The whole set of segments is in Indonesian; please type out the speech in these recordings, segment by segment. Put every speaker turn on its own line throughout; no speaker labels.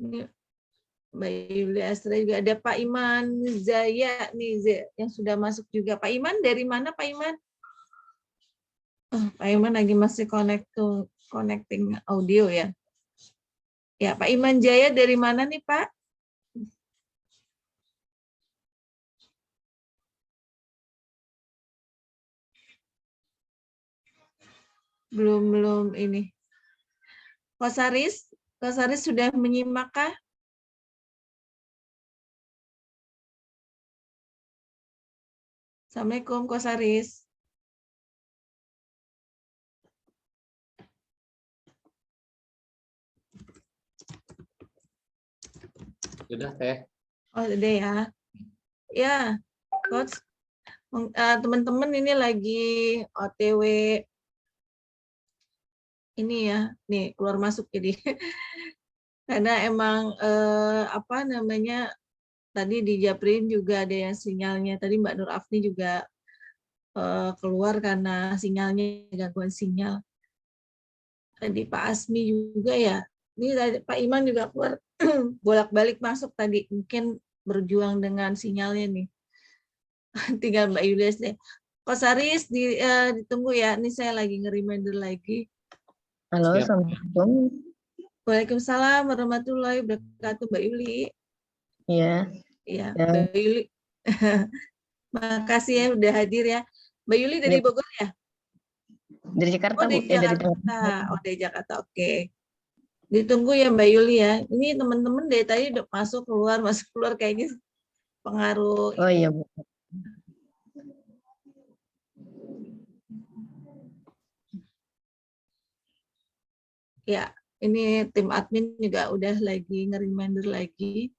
Ini Mbak Yuli Astra juga ada Pak Iman Zaya nih yang sudah masuk juga. Pak Iman dari mana Pak Iman? Pak Iman lagi masih connecting audio ya. Ya Pak Iman Jaya dari mana nih Pak? Belum ini. Kosaris sudah menyimakkah? Assalamualaikum Kosaris.
Sudah Teh.
Oh sudah ya. Ya, Coach. Teman-teman ini lagi OTW ini ya, nih keluar masuk jadi karena emang apa namanya tadi di Japrin juga ada yang sinyalnya. Tadi Mbak Nur Afni juga keluar karena sinyalnya gangguan sinyal. Tadi Pak Asmi juga ya. Ini tadi Pak Iman juga keluar bolak-balik masuk tadi. Mungkin berjuang dengan sinyalnya nih. Tinggal Mbak Yulias deh. Kosaris ditunggu ya. Ini saya lagi nge-reminder lagi.
Halo,
Siap.
Assalamualaikum.
Waalaikumsalam warahmatullahi wabarakatuh Mbak Yuli.
Iya.
Ya,
Ya.
Mbak Yuli. Makasih ya udah hadir ya. Mbak Yuli dari
Ya.
Bogor ya?
Dari Jakarta,
Oh,
Bu.
dari
Dari
Jakarta. Oh, dari Jakarta. Oke. Ditunggu ya Mbak Yuli ya. Ini teman-teman dari tadi udah masuk keluar kayaknya pengaruh.
Oh iya, Bu.
Ya, ini tim admin juga udah lagi nge-reminder lagi.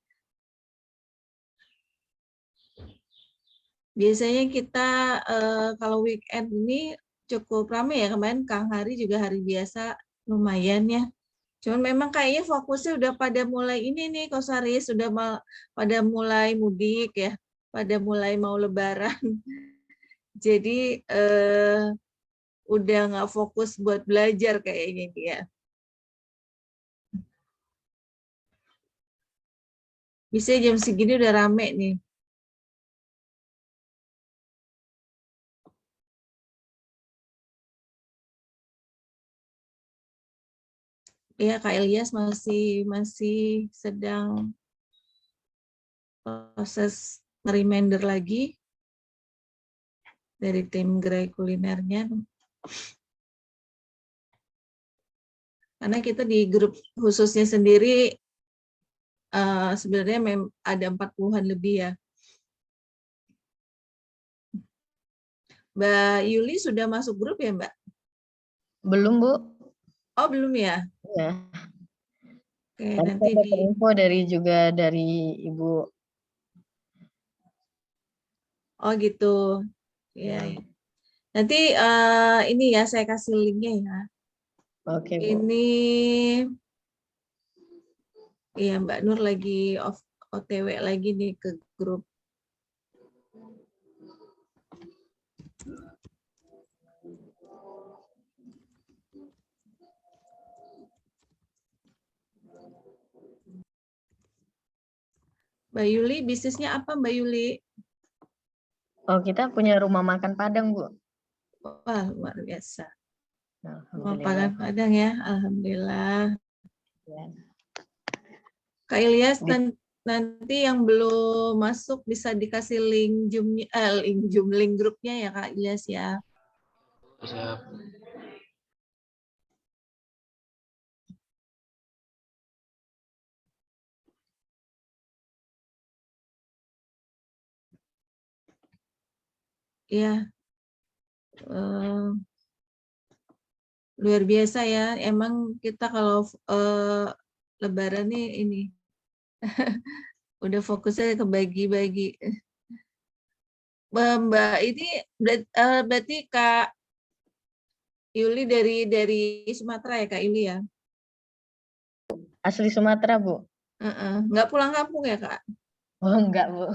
Biasanya kita kalau weekend ini cukup ramai ya. Kemarin Kang Hari juga hari biasa lumayan ya. Cuman memang kayaknya fokusnya udah pada mulai ini nih Kosaris, sudah pada mulai mudik ya, pada mulai mau lebaran. Jadi udah nggak fokus buat belajar kayaknya dia. Bisa jam segini udah rame nih. Ya Kak Ilyas masih sedang proses reminder lagi dari tim gerai kulinernya. Karena kita di grup khususnya sendiri sebenarnya ada 40-an lebih ya. Mbak Yuli sudah masuk grup ya Mbak?
Belum, Bu.
Oh belum ya?
Ya.
Oke,
Tadi
nanti
dapat info dari Ibu.
Oh gitu. Ya, ya. Nanti ini ya saya kasih linknya ya.
Oke, Bu.
Ini ya Mbak Nur lagi OTW lagi nih ke grup. Mbak Yuli, bisnisnya apa Mbak Yuli?
Oh, kita punya rumah makan Padang, Bu.
Wah, luar biasa. Rumah
Alhamdulillah.
makan Padang ya, Alhamdulillah.
Ya.
Kak Ilyas, nanti yang belum masuk bisa dikasih link link grupnya ya Kak Ilyas ya.
Siap.
Ya, luar biasa ya. Emang kita kalau Lebaran nih ini udah fokusnya ke bagi-bagi. Mbak ini berarti Kak Yuli dari Sumatera ya Kak Yuli ya?
Asli Sumatera, Bu.
Nggak pulang kampung ya Kak?
Oh, enggak, Bu.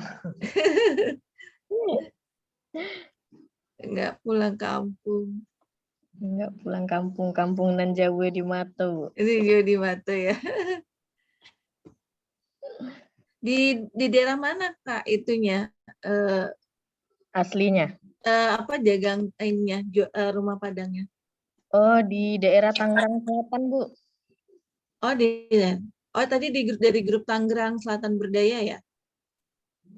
Nggak pulang kampung.
Enggak pulang kampung, kampung nan Jawa di mata, Bu.
Ini juga di mata ya. Di daerah mana Kak itunya?
Aslinya.
Apa dagang ininya, rumah Padangnya?
Oh, di daerah Tangerang Selatan, Bu.
Oh tadi dari grup Tangerang Selatan Berdaya ya?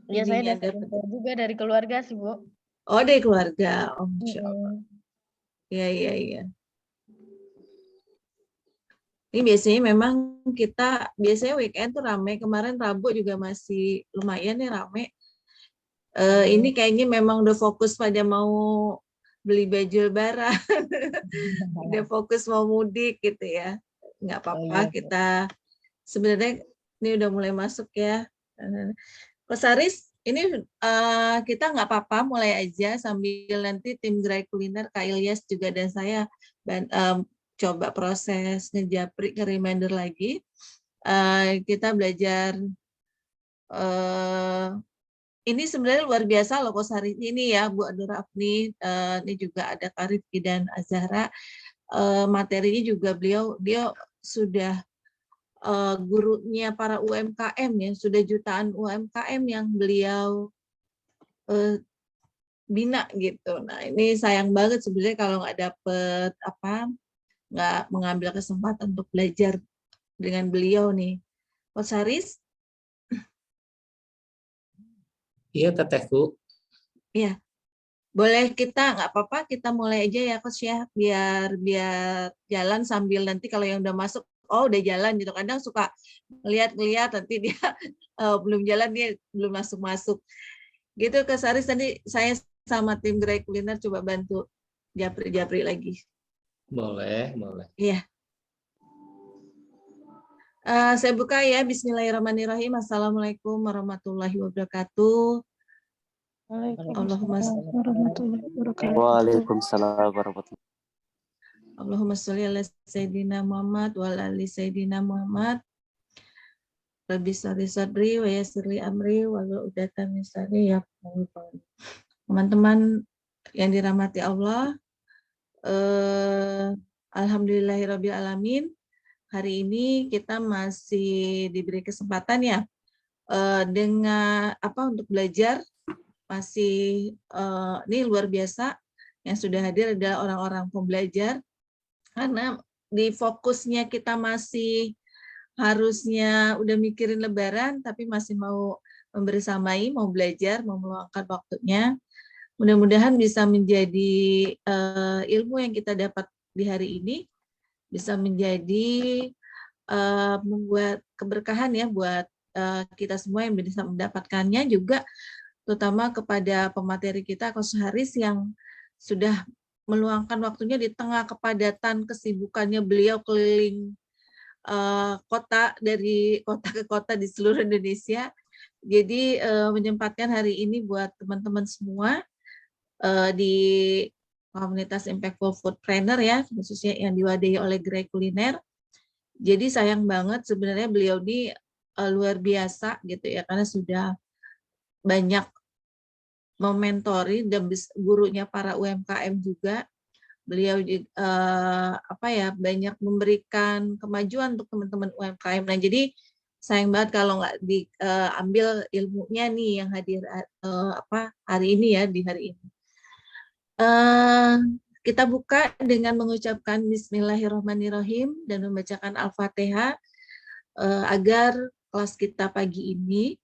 Iya, saya
Ininya
dapat
dapat.
info juga dari keluarga sih, Bu.
Oh dari keluarga. Oh Masya Allah.
Mm-mm.
Iya iya iya. Ini biasanya memang kita biasanya weekend tuh rame. Kemarin Rabu juga masih lumayan ya rame. Ini kayaknya memang udah fokus pada mau beli baju lebaran. Udah fokus mau mudik gitu ya. Nggak
Oh
apa-apa
iya, Bu.
kita sebenarnya ini udah mulai masuk ya. Mas Aris, ini kita nggak apa-apa mulai aja sambil nanti tim Gerai Kuliner Kak Ilyas juga dan saya coba proses ngejapri ke reminder lagi. Kita belajar ini sebenarnya luar biasa loh Coach hari ini ya Bu Nur Afni, ini juga ada Kak Rifki dan Azahra. Materinya juga dia sudah gurunya para UMKM ya, sudah jutaan UMKM yang beliau bina gitu. Nah ini sayang banget sebenarnya kalau nggak dapet nggak mengambil kesempatan untuk belajar dengan beliau nih. Coach Haris,
Iya tetehku.
ya boleh kita nggak apa-apa kita mulai aja ya Coach ya biar jalan sambil nanti kalau yang udah masuk oh udah jalan gitu kadang suka lihat-lihat nanti dia belum jalan dia belum masuk gitu Coach Haris tadi saya sama tim Gerai Kuliner coba bantu japri lagi.
Boleh, boleh.
Iya. Saya buka ya. Bismillahirrahmanirrahim. Assalamualaikum warahmatullahi wabarakatuh. Allahumma
Waalaikumsalam warahmatullahi wabarakatuh.
Waalaikumsalam warahmatullahi
Allahumma sholli ala Sayyidina Muhammad wa ala ali Sayyidina Muhammad. Rabbi sholli sadri wa yassirli amri wa hlul 'uqdatam min lisani yafqahu qawli. Teman-teman yang dirahmati Allah, alhamdulillahirabbil alamin. Hari ini kita masih diberi kesempatan ya dengan untuk belajar masih ini luar biasa yang sudah hadir adalah orang-orang pembelajar karena di fokusnya kita masih harusnya udah mikirin lebaran tapi masih mau membersamai, mau belajar, mau meluangkan waktunya. Mudah-mudahan bisa menjadi ilmu yang kita dapat di hari ini bisa menjadi membuat keberkahan ya buat kita semua yang bisa mendapatkannya juga terutama kepada pemateri kita Coach Haris yang sudah meluangkan waktunya di tengah kepadatan kesibukannya beliau keliling kota dari kota ke kota di seluruh Indonesia. Jadi menyempatkan hari ini buat teman-teman semua di komunitas Impactful Foodpreneur ya, khususnya yang diwadahi oleh Gerai Kuliner. Jadi sayang banget sebenarnya beliau ini luar biasa gitu ya karena sudah banyak mementori dan gurunya para UMKM juga. Beliau banyak memberikan kemajuan untuk teman-teman UMKM. Nah, jadi sayang banget kalau nggak diambil ilmunya nih yang hadir hari ini ya di hari ini. Kita buka dengan mengucapkan Bismillahirrahmanirrahim dan membacakan Al-Fatihah agar kelas kita pagi ini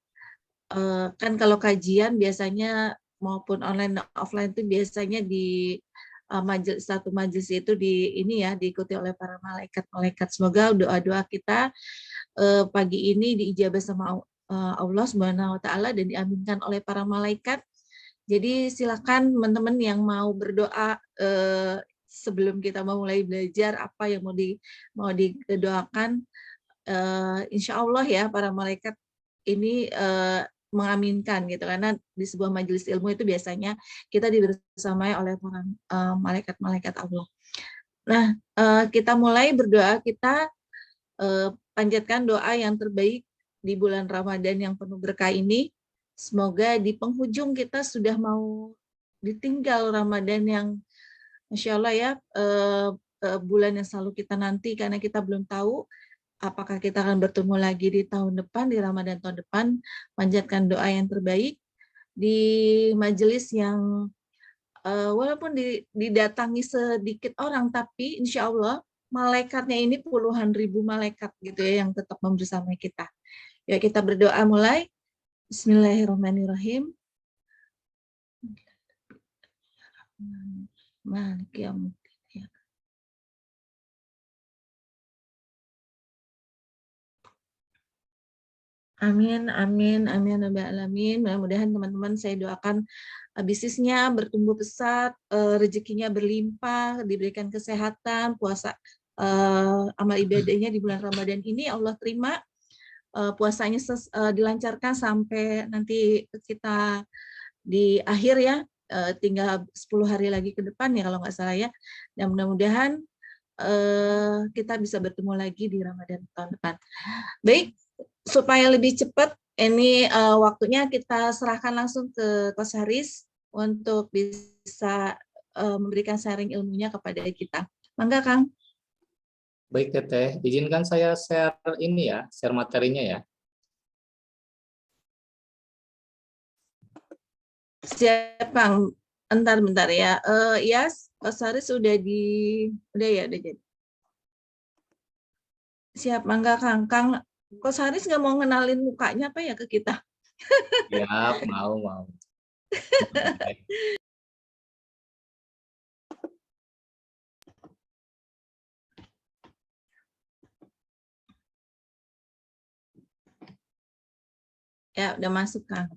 kan kalau kajian biasanya maupun online offline itu biasanya di satu majelis itu diikuti oleh para malaikat. Semoga doa-doa kita pagi ini diijabah sama Allah Subhanahu wa taala dan diaminkan oleh para malaikat. Jadi silakan teman-teman yang mau berdoa sebelum kita mulai belajar apa yang mau didoakan insya Allah ya para malaikat ini mengaminkan gitu karena di sebuah majelis ilmu itu biasanya kita dibersamai oleh para malaikat-malaikat Allah. Nah, kita mulai berdoa, kita panjatkan doa yang terbaik di bulan Ramadan yang penuh berkah ini. Semoga di penghujung kita sudah mau ditinggal Ramadan yang Masya Allah ya bulan yang selalu kita nanti karena kita belum tahu apakah kita akan bertemu lagi di tahun depan, di Ramadan tahun depan, panjatkan doa yang terbaik di majelis yang walaupun didatangi sedikit orang, tapi insya Allah malaikatnya ini puluhan ribu malaikat gitu ya yang tetap membersamai kita. Ya, kita berdoa mulai. Bismillahirrahmanirrahim. Maliki yaumiddin. Amin, amin, amin, Rabbal alamin. Mudah-mudahan teman-teman saya doakan bisnisnya bertumbuh pesat, rezekinya berlimpah, diberikan kesehatan, puasa amal ibadahnya di bulan Ramadan ini Allah terima, puasanya dilancarkan sampai nanti kita di akhir ya, tinggal 10 hari lagi ke depan ya kalau nggak salah ya. Dan mudah-mudahan kita bisa bertemu lagi di Ramadan tahun depan. Baik, supaya lebih cepat, ini waktunya kita serahkan langsung ke Coach Haris untuk bisa memberikan sharing ilmunya kepada kita. Mangga, Kang.
Baik, Teteh. Izinkan saya share ini ya, share materinya ya.
Siap, Kang. Bentar ya. Yes, Coach Haris udah jadi. Siap, mangga, Kang. Kang, Coach Haris nggak mau ngenalin mukanya apa ya ke kita?
Siap, mau.
Ya, udah masuk, Kang.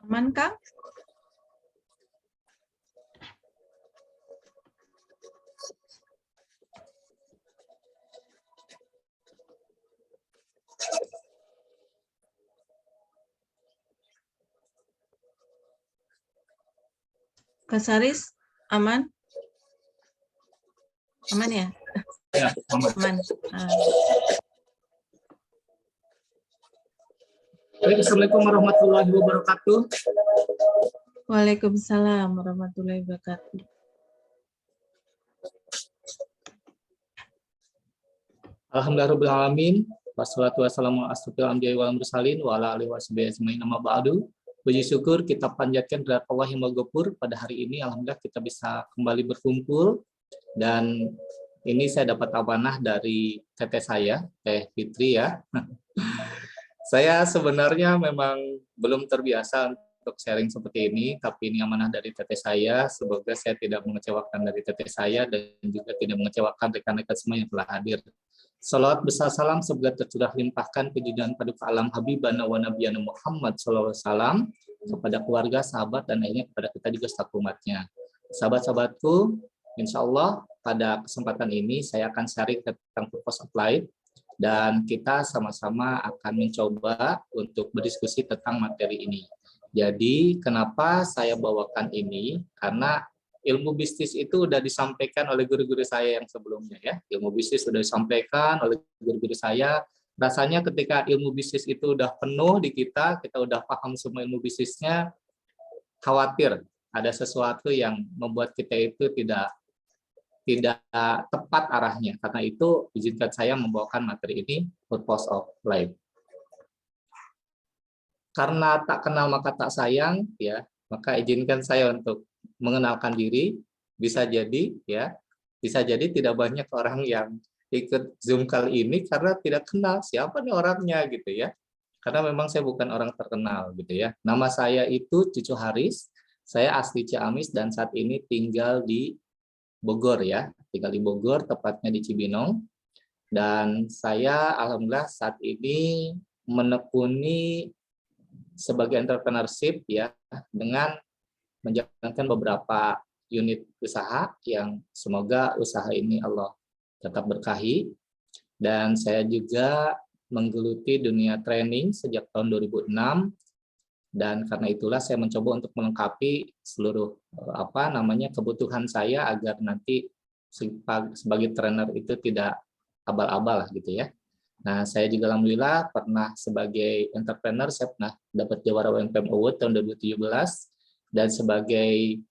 Aman, Kang? Kak Saris, aman? Aman ya?
Ya, aman.
Aman.
Baik, Assalamualaikum warahmatullahi wabarakatuh.
Waalaikumsalam warahmatullahi wabarakatuh.
Alhamdulillahirrahmanirrahim. Wassalatu wassalamu ala asyrofil anbiya'i wal mursalin wa ala alihi washabihi ajmain amma ba'du. Puji syukur kita panjatkan kehadirat Allah yang Maha Ghafur. Pada hari ini alhamdulillah kita bisa kembali berkumpul, dan ini saya dapat amanah dari teteh saya, Teh Fitri ya. Saya sebenarnya memang belum terbiasa untuk sharing seperti ini, tapi ini amanah dari teteh saya. Semoga saya tidak mengecewakan dari teteh saya dan juga tidak mengecewakan rekan-rekan semua yang telah hadir. Salawat besar salam semoga tercurah limpahkan ke junjungan paduka alam Habibana wa Nabiyana Muhammad SAW kepada keluarga, sahabat, dan akhirnya kepada kita juga selaku umatnya. Sahabat-sahabatku, insya Allah pada kesempatan ini saya akan sharing tentang purpose of life, dan kita sama-sama akan mencoba untuk berdiskusi tentang materi ini. Jadi kenapa saya bawakan ini? Karena ilmu bisnis itu sudah disampaikan oleh guru-guru saya yang sebelumnya ya. Ilmu bisnis sudah disampaikan oleh guru-guru saya. Rasanya ketika ilmu bisnis itu udah penuh di kita udah paham semua ilmu bisnisnya, khawatir ada sesuatu yang membuat kita itu tidak tepat arahnya. Karena itu izinkan saya membawakan materi ini, purpose of life. karena tak kenal maka tak sayang, ya, maka izinkan saya untuk mengenalkan diri. Bisa jadi, ya, bisa jadi tidak banyak orang yang ikut Zoom kali ini karena tidak kenal siapa nih orangnya gitu ya. Karena memang saya bukan orang terkenal gitu ya. Nama saya itu Cucu Haris, saya asli Ciamis dan saat ini tinggal di Bogor ya. Tinggal di Bogor, tepatnya di Cibinong. Dan saya alhamdulillah saat ini menekuni sebagai entrepreneurship ya dengan menjalankan beberapa unit usaha yang semoga usaha ini Allah tetap berkahi. Dan saya juga menggeluti dunia training sejak tahun 2006 dan karena itulah saya mencoba untuk melengkapi seluruh kebutuhan saya agar nanti sebagai trainer itu tidak abal-abal lah gitu ya. Nah, saya juga alhamdulillah pernah sebagai entrepreneur saya pernah dapat juara UMKM Award tahun 2017 dan sebagai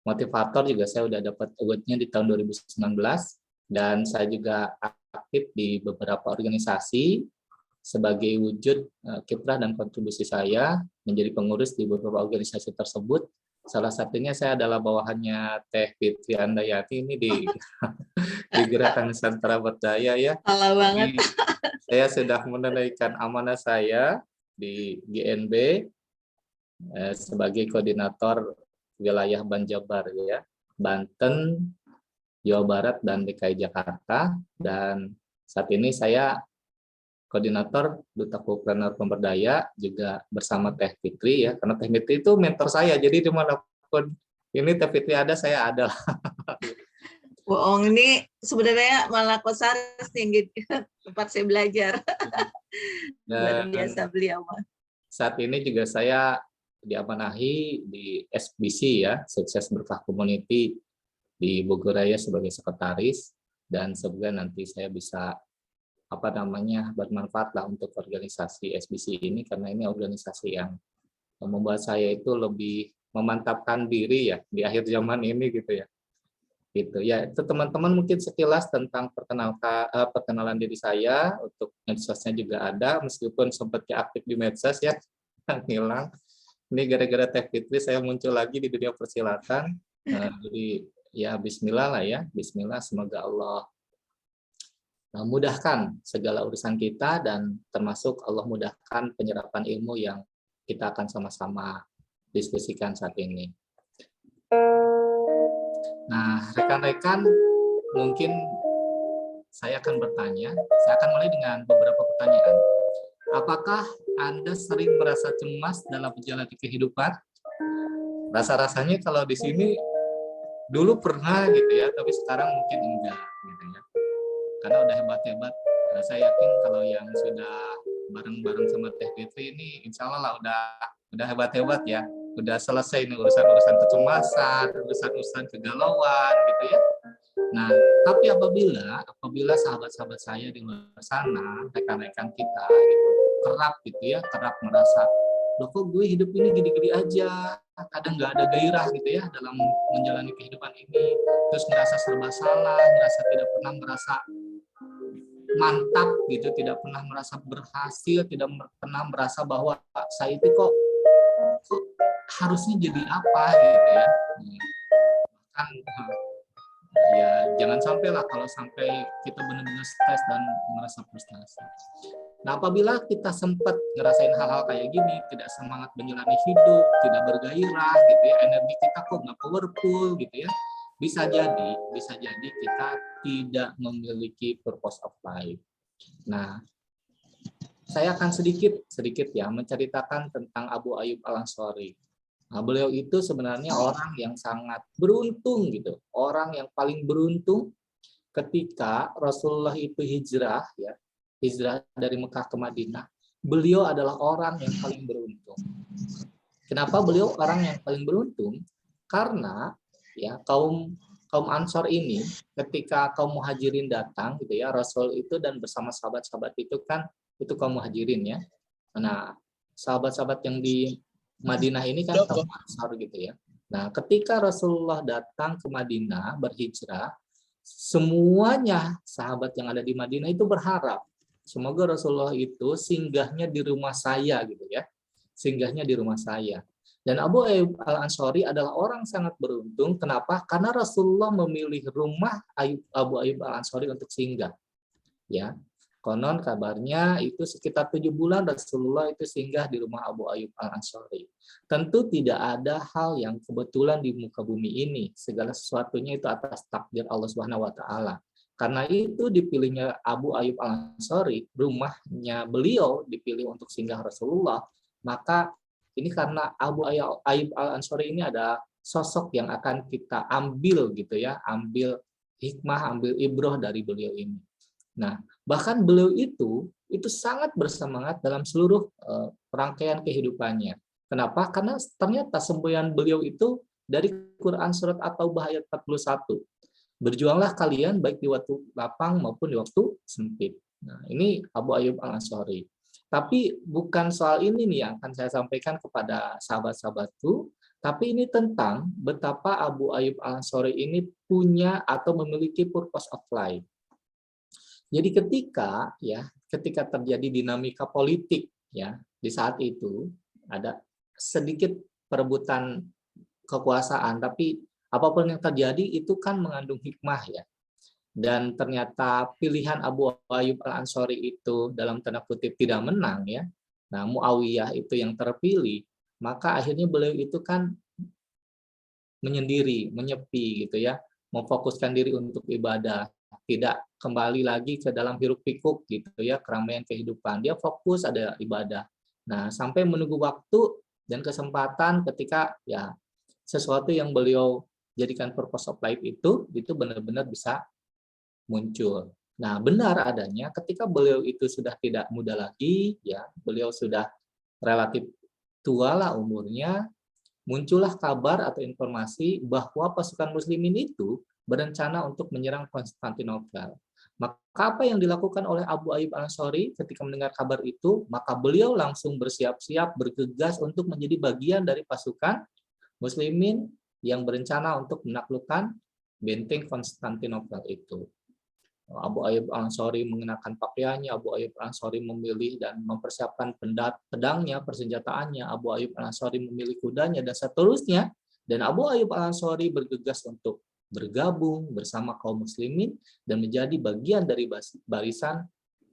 motivator juga saya udah dapat award-nya di tahun 2019 dan saya juga aktif di beberapa organisasi sebagai wujud kiprah dan kontribusi saya menjadi pengurus di beberapa organisasi tersebut. Salah satunya saya adalah bawahannya Teh Fitri Andayati ini di Gerakan Nusantara Berdaya ya.
Salah banget.
Jadi, saya sudah menunaikan amanah saya di GNB sebagai koordinator wilayah Banjabar ya, Banten, Jawa Barat dan DKI Jakarta, dan saat ini saya koordinator Duta Kopreneur Pemberdaya juga bersama Teh Fitri ya, karena Teh Fitri itu mentor saya, jadi dimanapun ini Teh Fitri ada, saya ada.
Bohong, ini sebenarnya malah Coach Haris yang tempat saya belajar. Luar biasa beliau.
Saat ini juga saya diamanahi di SBC ya, Sukses Berkah Community di Bogor Raya sebagai sekretaris, dan semoga nanti saya bisa bermanfaat lah untuk organisasi SBC ini karena ini organisasi yang membuat saya itu lebih memantapkan diri ya di akhir zaman ini gitu ya. Gitu ya, itu teman-teman mungkin sekilas tentang perkenalan diri saya. Untuk medsosnya juga ada meskipun sempat aktif di medsos ya hilang. Ini gara-gara Teh Fitri saya muncul lagi di dunia persilatan. Jadi ya bismillah lah ya, bismillah, semoga Allah mudahkan segala urusan kita dan termasuk Allah mudahkan penyerapan ilmu yang kita akan sama-sama diskusikan saat ini. Nah, rekan-rekan, mungkin saya akan bertanya, saya akan mulai dengan beberapa pertanyaan. Apakah Anda sering merasa cemas dalam menjalani kehidupan? Rasa-rasanya kalau di sini dulu pernah gitu ya, tapi sekarang mungkin enggak gitu ya. Karena udah hebat-hebat, saya yakin kalau yang sudah bareng-bareng sama Teh Fitri ini insya Allah lah udah hebat-hebat ya, udah selesai nih urusan-urusan kecemasan, urusan-urusan kegalauan gitu ya. Nah, tapi apabila sahabat-sahabat saya di luar sana, rekan-rekan kita gitu, kerap merasa, loh kok gue hidup ini gini-gini aja, kadang nggak ada gairah gitu ya dalam menjalani kehidupan ini, terus ngerasa serba salah, ngerasa tidak pernah merasa mantap gitu, tidak pernah merasa berhasil, tidak pernah merasa bahwa saya itu kok harusnya jadi apa gitu ya. Kan ya jangan sampai lah kalau sampai kita benar-benar stres dan merasa frustasi. Nah, apabila kita sempat ngerasain hal-hal kayak gini, tidak semangat menjalani hidup, tidak bergairah gitu ya, energi kita kok nggak powerful gitu ya, bisa jadi kita tidak memiliki purpose of life. Nah, saya akan sedikit ya menceritakan tentang Abu Ayyub Al-Ansari. Nah, beliau itu sebenarnya orang yang sangat beruntung gitu, orang yang paling beruntung ketika Rasulullah itu hijrah dari Mekah ke Madinah. Beliau adalah orang yang paling beruntung. Kenapa beliau orang yang paling beruntung? Karena ya kaum Ansor ini ketika kaum Muhajirin datang gitu ya, Rasul itu dan bersama sahabat-sahabat itu kan itu kaum Muhajirin ya. Nah, sahabat-sahabat yang di Madinah ini kan kaum Ansor gitu ya. Nah, ketika Rasulullah datang ke Madinah berhijrah, semuanya sahabat yang ada di Madinah itu berharap semoga Rasulullah itu singgahnya di rumah saya gitu ya. singgahnya di rumah saya. Dan Abu Ayyub Al-Ansari adalah orang sangat beruntung. Kenapa? Karena Rasulullah memilih rumah Abu Ayyub Al-Ansari untuk singgah. Ya, konon kabarnya itu sekitar 7 bulan Rasulullah itu singgah di rumah Abu Ayyub Al-Ansari. Tentu tidak ada hal yang kebetulan di muka bumi ini. Segala sesuatunya itu atas takdir Allah Subhanahu wa taala. Karena itu dipilihnya Abu Ayyub Al-Ansari, rumahnya beliau dipilih untuk singgah Rasulullah, maka ini karena Abu Ayyub Al-Ansari ini ada sosok yang akan kita ambil gitu ya, ambil hikmah, ambil ibroh dari beliau ini. Nah, bahkan beliau itu sangat bersemangat dalam seluruh rangkaian kehidupannya. Kenapa? Karena ternyata semboyan beliau itu dari Quran surat At-Taubah ayat 41. Berjuanglah kalian baik di waktu lapang maupun di waktu sempit. Nah, ini Abu Ayyub Al-Ansari. Tapi bukan soal ini nih yang akan saya sampaikan kepada sahabat-sahabatku, tapi ini tentang betapa Abu Ayyub Al-Ansari ini punya atau memiliki purpose of life. Jadi ketika terjadi dinamika politik ya, di saat itu ada sedikit perebutan kekuasaan, tapi apapun yang terjadi itu kan mengandung hikmah ya. Dan ternyata pilihan Abu Ayyub Al-Ansari itu dalam tanda kutip tidak menang ya. Nah, Muawiyah itu yang terpilih, maka akhirnya beliau itu kan menyendiri, menyepi gitu ya, memfokuskan diri untuk ibadah, tidak kembali lagi ke dalam hiruk-pikuk gitu ya, keramaian kehidupan. Dia fokus ada ibadah. Nah, sampai menunggu waktu dan kesempatan ketika ya sesuatu yang beliau jadikan purpose of life itu benar-benar bisa muncul. Nah, benar adanya ketika beliau itu sudah tidak muda lagi, ya, beliau sudah relatif tua lah umurnya, muncullah kabar atau informasi bahwa pasukan muslimin itu berencana untuk menyerang Konstantinopel. Maka apa yang dilakukan oleh Abu Ayyub Al-Ansari ketika mendengar kabar itu, maka beliau langsung bersiap-siap, bergegas untuk menjadi bagian dari pasukan muslimin yang berencana untuk menaklukkan benteng Konstantinopel itu. Abu Ayyub Al-Ansari mengenakan pakaiannya, Abu Ayyub Al-Ansari memilih dan mempersiapkan pedangnya, persenjataannya, Abu Ayyub Al-Ansari memilih kudanya, dan seterusnya. Dan Abu Ayyub Al-Ansari bergegas untuk bergabung bersama kaum muslimin dan menjadi bagian dari barisan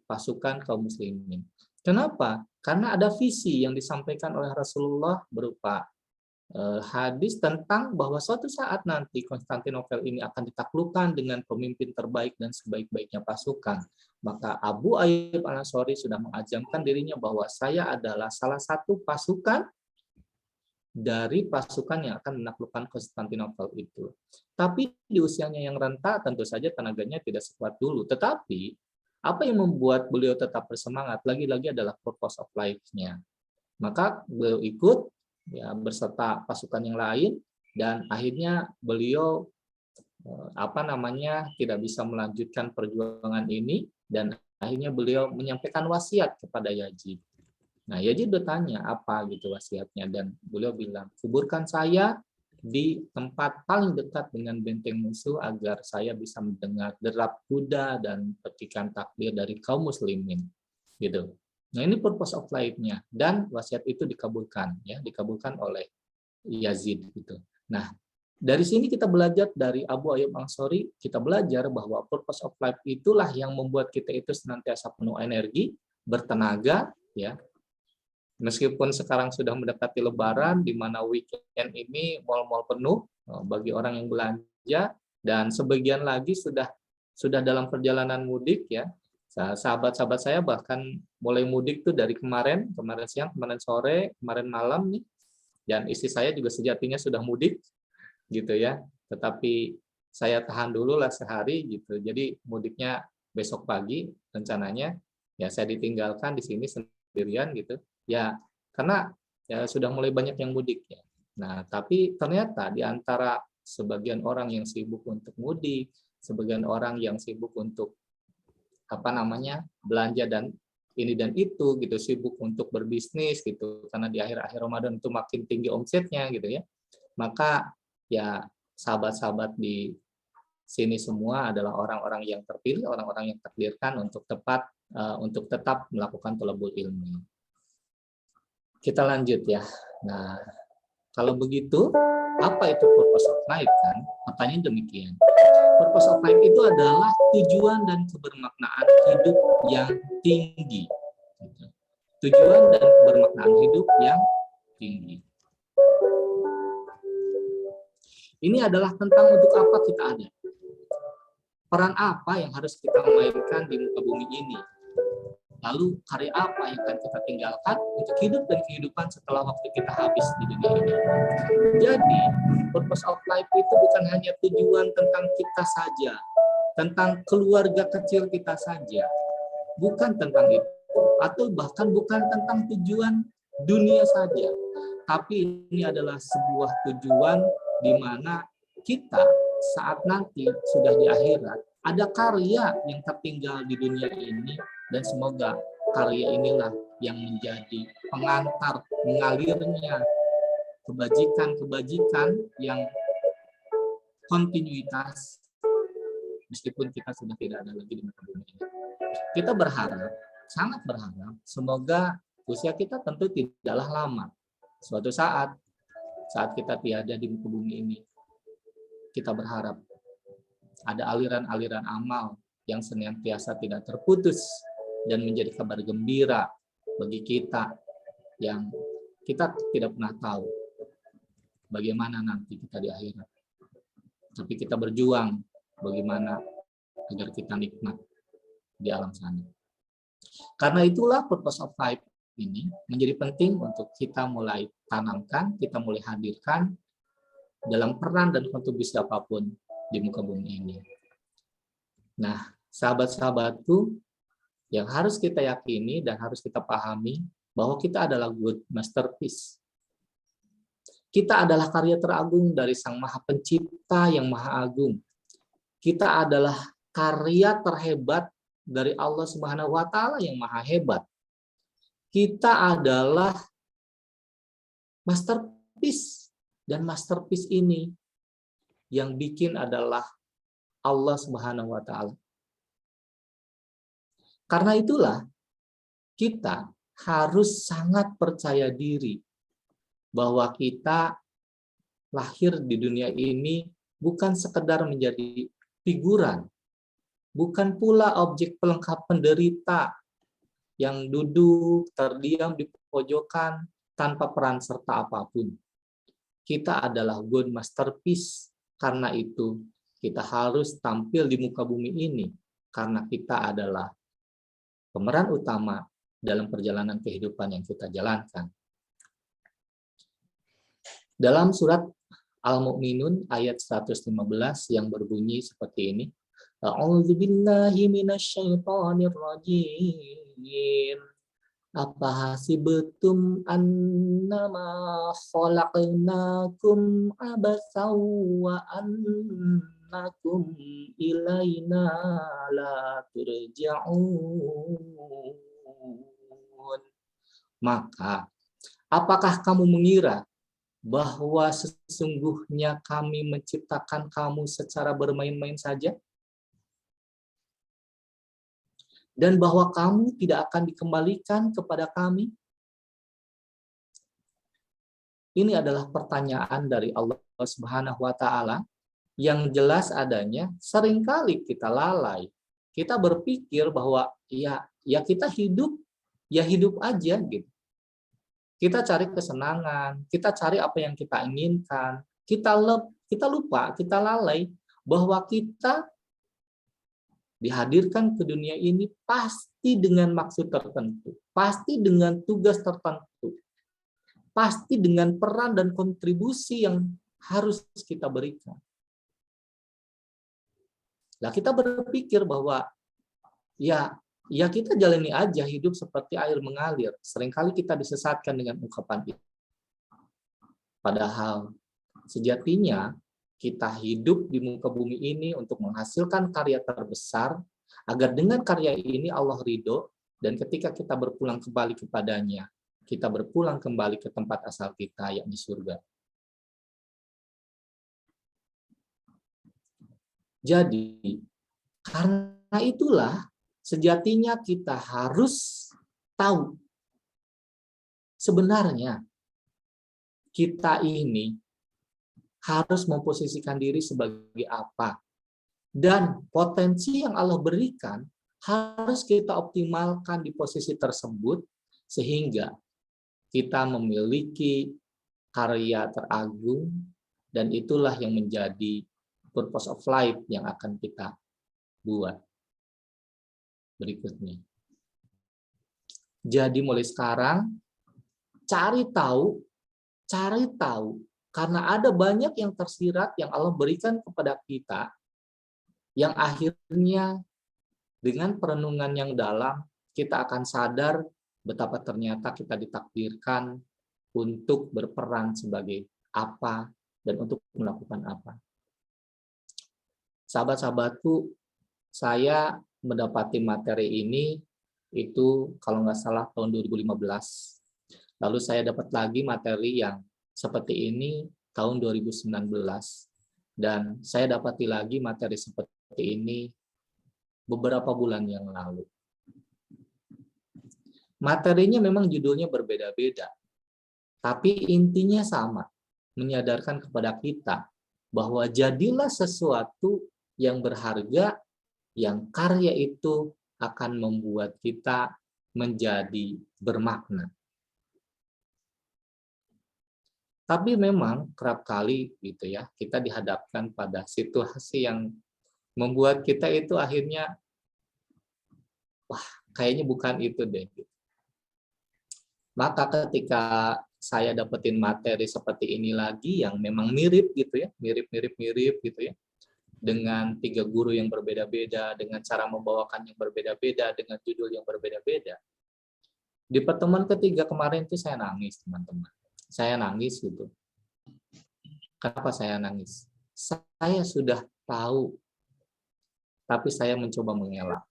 pasukan kaum muslimin. Kenapa? Karena ada visi yang disampaikan oleh Rasulullah berupa hadis tentang bahwa suatu saat nanti Konstantinopel ini akan ditaklukkan dengan pemimpin terbaik dan sebaik-baiknya pasukan. Maka Abu Ayyub Al-Ansari sudah mengajamkan dirinya bahwa saya adalah salah satu pasukan dari pasukan yang akan menaklukkan Konstantinopel itu. Tapi di usianya yang renta tentu saja tenaganya tidak sekuat dulu. Tetapi apa yang membuat beliau tetap bersemangat lagi-lagi adalah purpose of life-nya. Maka beliau ikut ya beserta pasukan yang lain, dan akhirnya beliau tidak bisa melanjutkan perjuangan ini, dan akhirnya beliau menyampaikan wasiat kepada Yazid. Nah, Yazid bertanya apa gitu wasiatnya, dan beliau bilang, kuburkan saya di tempat paling dekat dengan benteng musuh agar saya bisa mendengar derap kuda dan petikan takbir dari kaum muslimin gitu. Nah, ini purpose of life-nya, dan wasiat itu dikabulkan ya, dikabulkan oleh Yazid gitu. Nah, dari sini kita belajar dari Abu Ayyub Al-Ansari, kita belajar bahwa purpose of life itulah yang membuat kita itu senantiasa penuh energi, bertenaga ya. Meskipun sekarang sudah mendekati Lebaran, di mana weekend ini mal-mal penuh bagi orang yang belanja, dan sebagian lagi sudah dalam perjalanan mudik ya. Sahabat-sahabat saya bahkan mulai mudik tuh dari kemarin siang, kemarin sore, kemarin malam nih. Dan istri saya juga sejatinya sudah mudik gitu ya. Tetapi saya tahan dulu lah sehari gitu. Jadi mudiknya besok pagi rencananya. Ya saya ditinggalkan di sini sendirian gitu. Ya karena ya sudah mulai banyak yang mudik ya. Nah, tapi ternyata di antara sebagian orang yang sibuk untuk mudik, sebagian orang yang sibuk untuk belanja dan ini dan itu gitu, sibuk untuk berbisnis gitu, karena di akhir-akhir Ramadan itu makin tinggi omsetnya gitu ya. Maka ya sahabat-sahabat di sini semua adalah orang-orang yang terpilih, orang-orang yang takdirkan untuk tetap melakukan thalabul ilmi. Kita lanjut ya. Nah, kalau begitu, apa itu purpose of life kan? Pertanyaan demikian. Purpose of life itu adalah tujuan dan kebermaknaan hidup yang tinggi. Tujuan dan kebermaknaan hidup yang tinggi. Ini adalah tentang untuk apa kita ada. Peran apa yang harus kita mainkan di muka bumi ini. Lalu karya apa yang akan kita tinggalkan untuk hidup dan kehidupan setelah waktu kita habis di dunia ini. Jadi, purpose of life itu bukan hanya tujuan tentang kita saja, tentang keluarga kecil kita saja. Bukan tentang itu. Atau bahkan bukan tentang tujuan dunia saja. Tapi ini adalah sebuah tujuan di mana kita saat nanti sudah di akhirat, ada karya yang tertinggal di dunia ini, dan semoga karya inilah yang menjadi pengantar mengalirnya kebajikan-kebajikan yang kontinuitas meskipun kita sudah tidak ada lagi di muka bumi ini. Kita berharap, sangat berharap, semoga usia kita tentu tidaklah lama. Suatu saat kita tiada di muka bumi ini, kita berharap ada aliran-aliran amal yang senantiasa tidak terputus dan menjadi kabar gembira bagi kita yang kita tidak pernah tahu bagaimana nanti kita di akhirat. Tapi kita berjuang bagaimana agar kita nikmat di alam sana. Karena itulah purpose of life ini menjadi penting untuk kita mulai tanamkan, kita mulai hadirkan dalam peran dan kontribusi apapun di muka bumi ini. Nah, sahabat-sahabatku, yang harus kita yakini dan harus kita pahami bahwa kita adalah good masterpiece. Kita adalah karya teragung dari Sang Maha Pencipta yang Maha Agung. Kita adalah karya terhebat dari Allah Subhanahu wa Ta'ala yang Maha Hebat. Kita adalah masterpiece, dan masterpiece ini yang bikin adalah Allah Subhanahu wa Ta'ala. Karena itulah kita harus sangat percaya diri bahwa kita lahir di dunia ini bukan sekedar menjadi figuran, bukan pula objek pelengkap penderita yang duduk terdiam di pojokan tanpa peran serta apapun. Kita adalah God masterpiece, karena itu kita harus tampil di muka bumi ini, karena kita adalah pemeran utama dalam perjalanan kehidupan yang kita jalankan. Dalam surat Al-Mu'minun ayat 115 yang berbunyi seperti ini, A'udzubillahi minasyaitonirrajim. Apa hasibtum annama khalaqnakum abasaw wa annakum ilaina la turja'un. Maka, apakah kamu mengira bahwa sesungguhnya kami menciptakan kamu secara bermain-main saja? Dan bahwa kamu tidak akan dikembalikan kepada kami? Ini adalah pertanyaan dari Allah Subhanahu wa Ta'ala yang jelas adanya seringkali kita lalai. Kita berpikir bahwa ya kita hidup, ya hidup aja gitu. Kita cari kesenangan, kita cari apa yang kita inginkan. Kita lupa, kita lalai bahwa kita dihadirkan ke dunia ini pasti dengan maksud tertentu, pasti dengan tugas tertentu, pasti dengan peran dan kontribusi yang harus kita berikan. Nah, kita berpikir bahwa ya kita jalani aja hidup seperti air mengalir. Seringkali kita disesatkan dengan ungkapan itu. Padahal sejatinya kita hidup di muka bumi ini untuk menghasilkan karya terbesar, agar dengan karya ini Allah ridho, dan ketika kita berpulang kembali kepadanya, kita berpulang kembali ke tempat asal kita, yakni surga. Jadi, karena itulah, sejatinya kita harus tahu sebenarnya kita ini harus memposisikan diri sebagai apa. Dan potensi yang Allah berikan harus kita optimalkan di posisi tersebut sehingga kita memiliki karya teragung dan itulah yang menjadi purpose of life yang akan kita buat berikutnya. Jadi mulai sekarang cari tahu karena ada banyak yang tersirat yang Allah berikan kepada kita yang akhirnya dengan perenungan yang dalam kita akan sadar betapa ternyata kita ditakdirkan untuk berperan sebagai apa dan untuk melakukan apa. Sahabat-sahabatku, saya mendapati materi ini itu kalau nggak salah tahun 2015. Lalu saya dapat lagi materi yang seperti ini tahun 2019. Dan saya dapati lagi materi seperti ini beberapa bulan yang lalu. Materinya memang judulnya berbeda-beda, tapi intinya sama, menyadarkan kepada kita bahwa jadilah sesuatu yang berharga, yang karya itu akan membuat kita menjadi bermakna. Tapi memang kerap kali gitu ya, kita dihadapkan pada situasi yang membuat kita itu akhirnya, wah kayaknya bukan itu deh. Maka ketika saya dapetin materi seperti ini lagi yang memang mirip gitu ya, mirip gitu ya, dengan 3 guru yang berbeda-beda, dengan cara membawakan yang berbeda-beda, dengan judul yang berbeda-beda. Di pertemuan ketiga kemarin itu saya nangis, teman-teman. Saya nangis gitu. Kenapa saya nangis? Saya sudah tahu, tapi saya mencoba mengelak.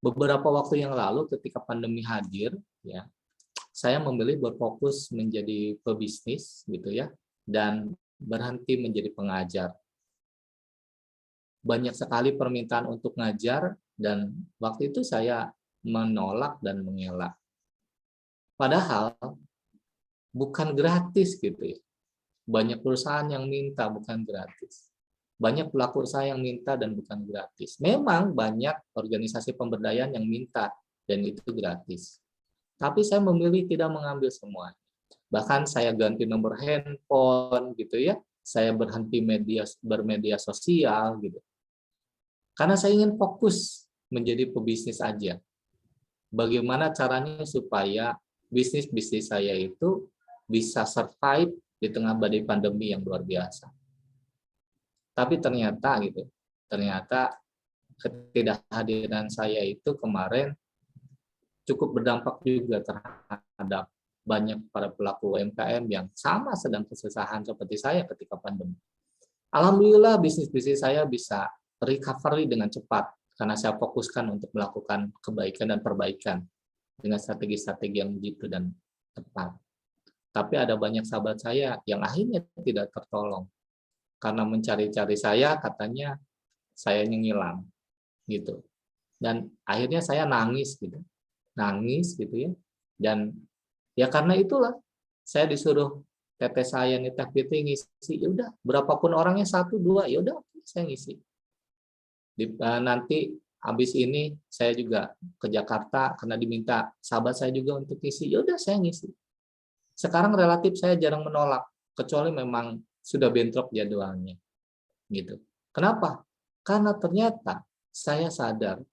Beberapa waktu yang lalu ketika pandemi hadir, ya, saya memilih berfokus menjadi pebisnis gitu ya, dan berhenti menjadi pengajar. Banyak sekali permintaan untuk ngajar dan waktu itu saya menolak dan mengelak. Padahal bukan gratis gitu ya. Banyak perusahaan yang minta bukan gratis. Banyak pelaku usaha yang minta dan bukan gratis. Memang banyak organisasi pemberdayaan yang minta dan itu gratis. Tapi saya memilih tidak mengambil semua. Bahkan saya ganti nomor handphone gitu ya. Saya berhenti bermedia sosial gitu. Karena saya ingin fokus menjadi pebisnis aja. Bagaimana caranya supaya bisnis-bisnis saya itu bisa survive di tengah badai pandemi yang luar biasa. Tapi ternyata ketidakhadiran saya itu kemarin cukup berdampak juga terhadap banyak para pelaku UMKM yang sama sedang kesusahan seperti saya ketika pandemi. Alhamdulillah bisnis-bisnis saya bisa recovery dengan cepat karena saya fokuskan untuk melakukan kebaikan dan perbaikan dengan strategi-strategi yang jitu dan tepat. Tapi ada banyak sahabat saya yang akhirnya tidak tertolong. Karena mencari-cari saya, katanya saya ngilang gitu. Dan akhirnya saya nangis gitu ya. Dan ya karena itulah saya disuruh teteh saya nitah PT ngisi. Ya udah, berapapun orangnya 1, 2, ya udah saya ngisi. Nanti habis ini saya juga ke Jakarta karena diminta sahabat saya juga untuk ngisi. Ya udah saya ngisi. Sekarang relatif saya jarang menolak, kecuali memang sudah bentrok jadwalnya. Gitu. Kenapa? Karena ternyata saya sadar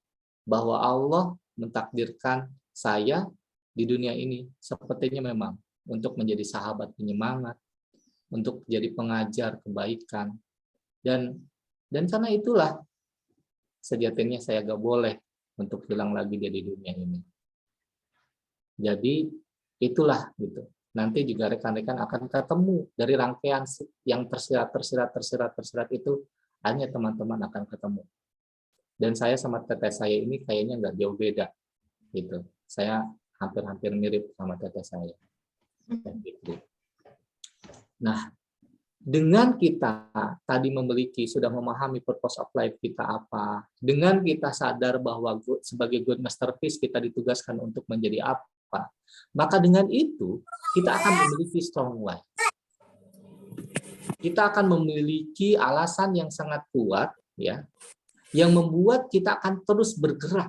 bahwa Allah mentakdirkan saya di dunia ini sepertinya memang untuk menjadi sahabat penyemangat, untuk jadi pengajar kebaikan. Dan karena itulah sejatinya saya gak boleh untuk hilang lagi dari dunia ini. Jadi itulah gitu. Nanti juga rekan-rekan akan ketemu dari rangkaian yang tersirat itu hanya teman-teman akan ketemu. Dan saya sama teteh saya ini kayaknya nggak jauh beda gitu. Saya hampir-hampir mirip sama teteh saya. Nah, dengan kita tadi sudah memahami purpose of life kita apa, dengan kita sadar bahwa sebagai good masterpiece kita ditugaskan untuk menjadi apa, apa. Maka dengan itu kita akan memiliki strong why. Kita akan memiliki alasan yang sangat kuat, ya, yang membuat kita akan terus bergerak.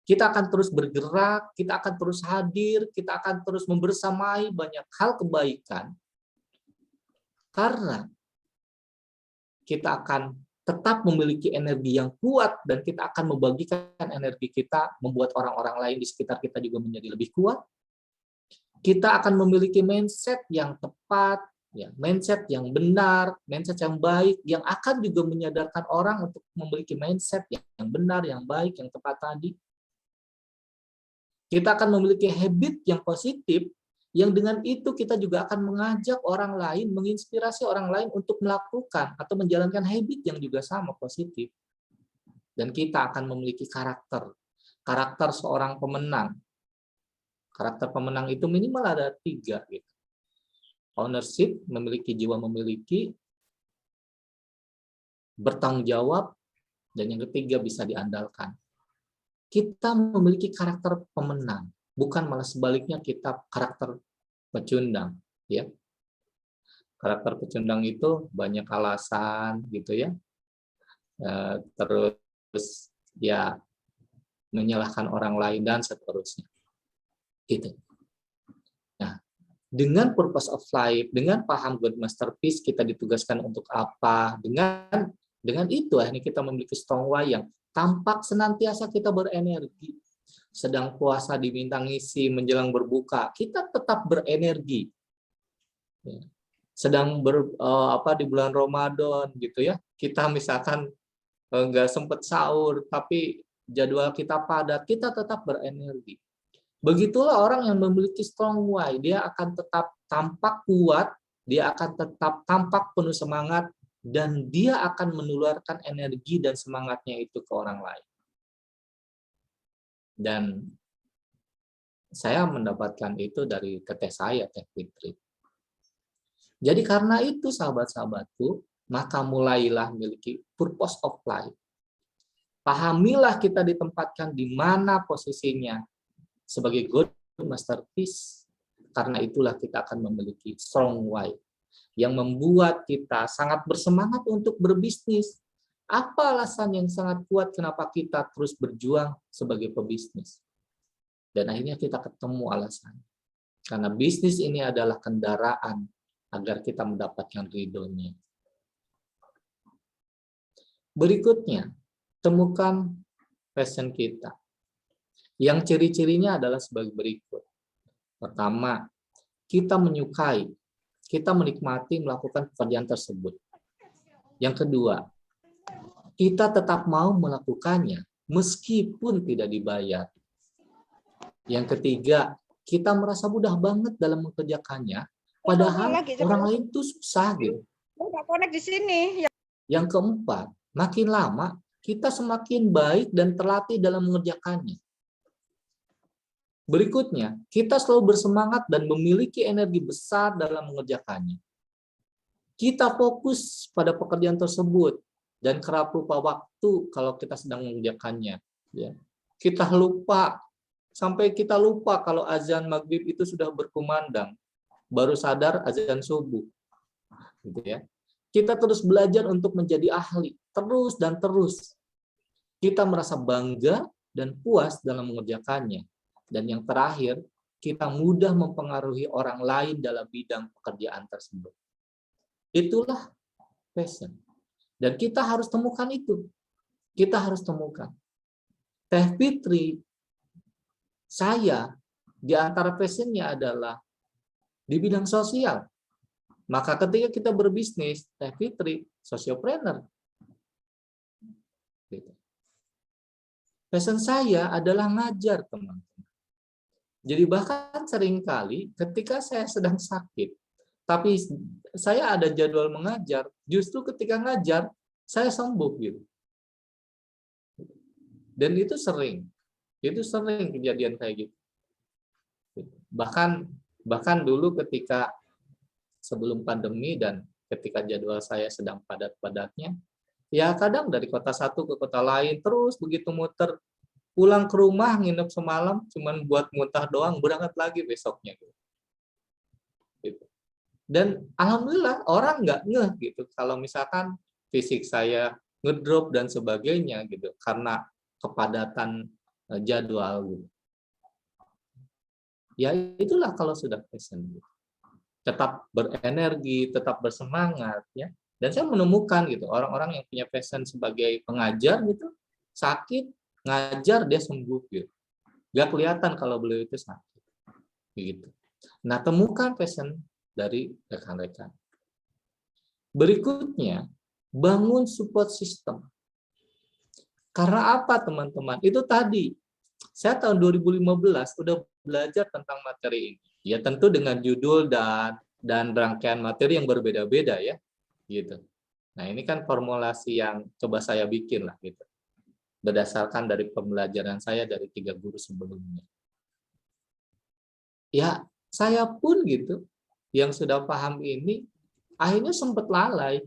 Kita akan terus bergerak, kita akan terus hadir, kita akan terus membersamai banyak hal kebaikan. Karena kita akan tetap memiliki energi yang kuat dan kita akan membagikan energi kita, membuat orang-orang lain di sekitar kita juga menjadi lebih kuat. Kita akan memiliki mindset yang tepat, ya, mindset yang benar, mindset yang baik, yang akan juga menyadarkan orang untuk memiliki mindset yang benar, yang baik, yang tepat tadi. Kita akan memiliki habit yang positif, yang dengan itu kita juga akan mengajak orang lain, menginspirasi orang lain untuk melakukan atau menjalankan habit yang juga sama positif. Dan kita akan memiliki karakter seorang pemenang. Karakter pemenang itu minimal ada 3. Gitu. Ownership, memiliki jiwa memiliki, bertanggung jawab, dan yang ketiga bisa diandalkan. Kita memiliki karakter pemenang. Bukan malah sebaliknya kita karakter pecundang, ya. Karakter pecundang itu banyak alasan gitu ya. Terus ya menyalahkan orang lain dan seterusnya. Gitu. Nah, dengan purpose of life, dengan paham God Masterpiece kita ditugaskan untuk apa? Dengan itu akhirnya kita memiliki strong why yang tampak senantiasa kita berenergi. Sedang puasa diminta ngisi menjelang berbuka, kita tetap berenergi. Sedang di bulan Ramadan gitu ya, kita misalkan nggak sempat sahur, tapi jadwal kita padat, kita tetap berenergi. Begitulah orang yang memiliki strong why, dia akan tetap tampak kuat, dia akan tetap tampak penuh semangat, dan dia akan menularkan energi dan semangatnya itu ke orang lain. Dan saya mendapatkan itu dari teteh saya, Teh Fitri. Jadi karena itu sahabat-sahabatku, maka mulailah memiliki purpose of life. Pahamilah kita ditempatkan di mana posisinya sebagai God Masterpiece. Karena itulah kita akan memiliki strong why yang membuat kita sangat bersemangat untuk berbisnis. Apa alasan yang sangat kuat kenapa kita terus berjuang sebagai pebisnis? Dan akhirnya kita ketemu alasan. Karena bisnis ini adalah kendaraan agar kita mendapatkan ridhonya. Berikutnya, temukan passion kita. Yang ciri-cirinya adalah sebagai berikut. Pertama, kita menyukai, kita menikmati melakukan pekerjaan tersebut. Yang kedua, kita tetap mau melakukannya meskipun tidak dibayar. Yang ketiga, kita merasa mudah banget dalam mengerjakannya, padahal orang lain tuh susah gitu.
Di sini.
Yang keempat, makin lama kita semakin baik dan terlatih dalam mengerjakannya. Berikutnya, kita selalu bersemangat dan memiliki energi besar dalam mengerjakannya. Kita fokus pada pekerjaan tersebut dan kerap lupa waktu kalau kita sedang mengerjakannya. Ya. Kita lupa, sampai kita lupa kalau azan maghrib itu sudah berkumandang. Baru sadar azan subuh. Gitu ya. Kita terus belajar untuk menjadi ahli, terus dan terus. Kita merasa bangga dan puas dalam mengerjakannya. Dan yang terakhir, kita mudah mempengaruhi orang lain dalam bidang pekerjaan tersebut. Itulah passion. Dan kita harus temukan itu. Kita harus temukan. Teh Fitri, saya, di antara passionnya adalah di bidang sosial. Maka ketika kita berbisnis, Teh Fitri, sosiopreneur. Passion saya adalah ngajar, teman-teman. Jadi bahkan seringkali ketika saya sedang sakit, tapi saya ada jadwal mengajar, justru ketika ngajar, saya sembuh gitu. Dan itu sering kejadian kayak gitu. Bahkan dulu ketika sebelum pandemi dan ketika jadwal saya sedang padat-padatnya, ya kadang dari kota satu ke kota lain terus begitu muter, pulang ke rumah nginep semalam cuman buat muntah doang, berangkat lagi besoknya. Gitu. Dan alhamdulillah orang nggak ngeh gitu kalau misalkan fisik saya ngedrop dan sebagainya gitu karena kepadatan jadwal gitu. Ya itulah kalau sudah passion gitu. Tetap berenergi, tetap bersemangat ya. Dan saya menemukan gitu orang-orang yang punya passion sebagai pengajar gitu sakit ngajar dia sembuh gitu. Gak kelihatan kalau beliau itu sakit gitu. Nah, temukan passion dari rekan-rekan. Berikutnya, bangun support system. Karena apa, teman-teman? Itu tadi, saya tahun 2015 udah belajar tentang materi ini. Ya, tentu dengan judul dan rangkaian materi yang berbeda-beda ya, gitu. Nah, ini kan formulasi yang coba saya bikin lah gitu. Berdasarkan dari pembelajaran saya dari 3 guru sebelumnya. Ya, saya pun gitu yang sudah paham ini akhirnya sempat lalai,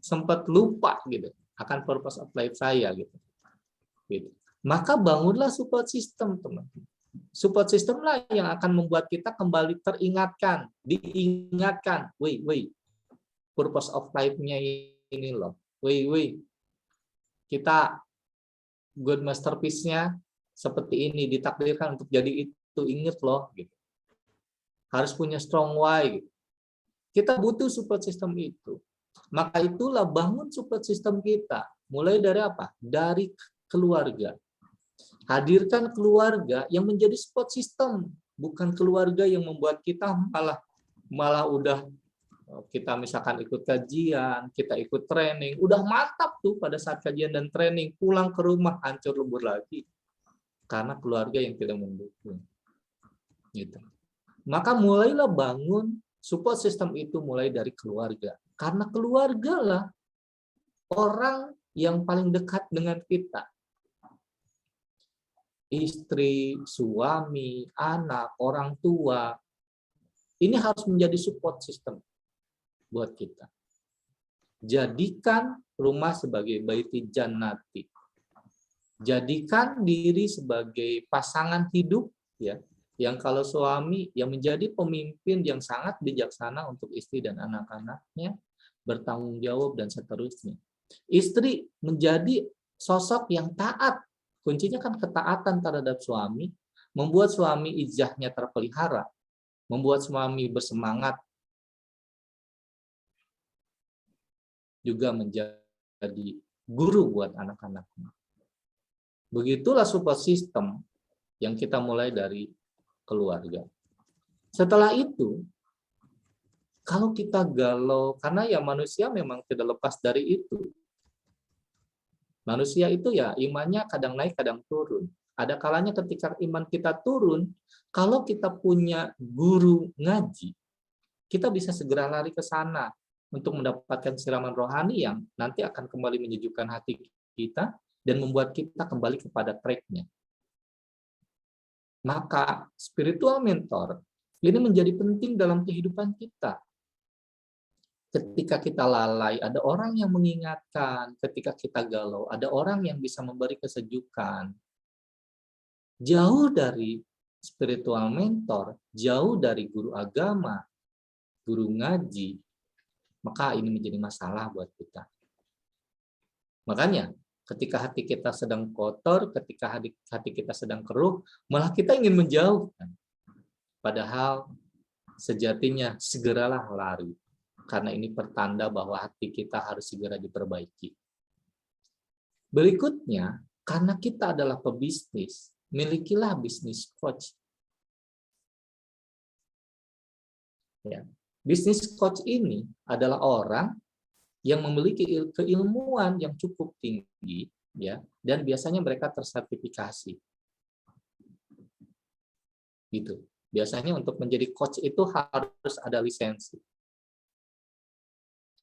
sempat lupa gitu akan purpose of life saya gitu. Maka bangunlah support system, teman-teman. Support system lah yang akan membuat kita kembali teringatkan, diingatkan, woi, purpose of life-nya ini loh. Woi, kita good masterpiece-nya seperti ini, ditakdirkan untuk jadi itu, ingat loh gitu. Harus punya strong why gitu. Kita butuh support system itu. Maka itulah bangun support system kita. Mulai dari apa? Dari keluarga. Hadirkan keluarga yang menjadi support system, bukan keluarga yang membuat kita malah udah kita misalkan ikut kajian, kita ikut training, udah mantap tuh pada saat kajian dan training, pulang ke rumah hancur lebur lagi karena keluarga yang tidak mendukung. Gitu. Maka mulailah bangun support system itu mulai dari keluarga. Karena keluarga lah orang yang paling dekat dengan kita. Istri, suami, anak, orang tua. Ini harus menjadi support system buat kita. Jadikan rumah sebagai baiti jannati. Jadikan diri sebagai pasangan hidup ya, yang kalau suami yang menjadi pemimpin yang sangat bijaksana untuk istri dan anak-anaknya, bertanggung jawab dan seterusnya. Istri menjadi sosok yang taat. Kuncinya kan ketaatan terhadap suami, membuat suami izzahnya terpelihara, membuat suami bersemangat, juga menjadi guru buat anak-anaknya. Begitulah support system yang kita mulai dari keluarga. Setelah itu, kalau kita galau, karena ya manusia memang tidak lepas dari itu. Manusia itu ya imannya kadang naik, kadang turun. Ada kalanya ketika iman kita turun, kalau kita punya guru ngaji, kita bisa segera lari ke sana untuk mendapatkan siraman rohani yang nanti akan kembali menyejukkan hati kita dan membuat kita kembali kepada track-nya. Maka spiritual mentor ini menjadi penting dalam kehidupan kita. Ketika kita lalai, ada orang yang mengingatkan. Ketika kita galau, ada orang yang bisa memberi kesejukan. Jauh dari spiritual mentor, jauh dari guru agama, guru ngaji, maka ini menjadi masalah buat kita. Makanya, ketika hati kita sedang kotor, ketika hati kita sedang keruh, malah kita ingin menjauhkan. Padahal sejatinya segeralah lari. Karena ini pertanda bahwa hati kita harus segera diperbaiki. Berikutnya, karena kita adalah pebisnis, milikilah bisnis coach. Ya. Bisnis coach ini adalah orang yang memiliki keilmuan yang cukup tinggi, ya, dan biasanya mereka tersertifikasi. Gitu. Biasanya untuk menjadi coach itu harus ada lisensi.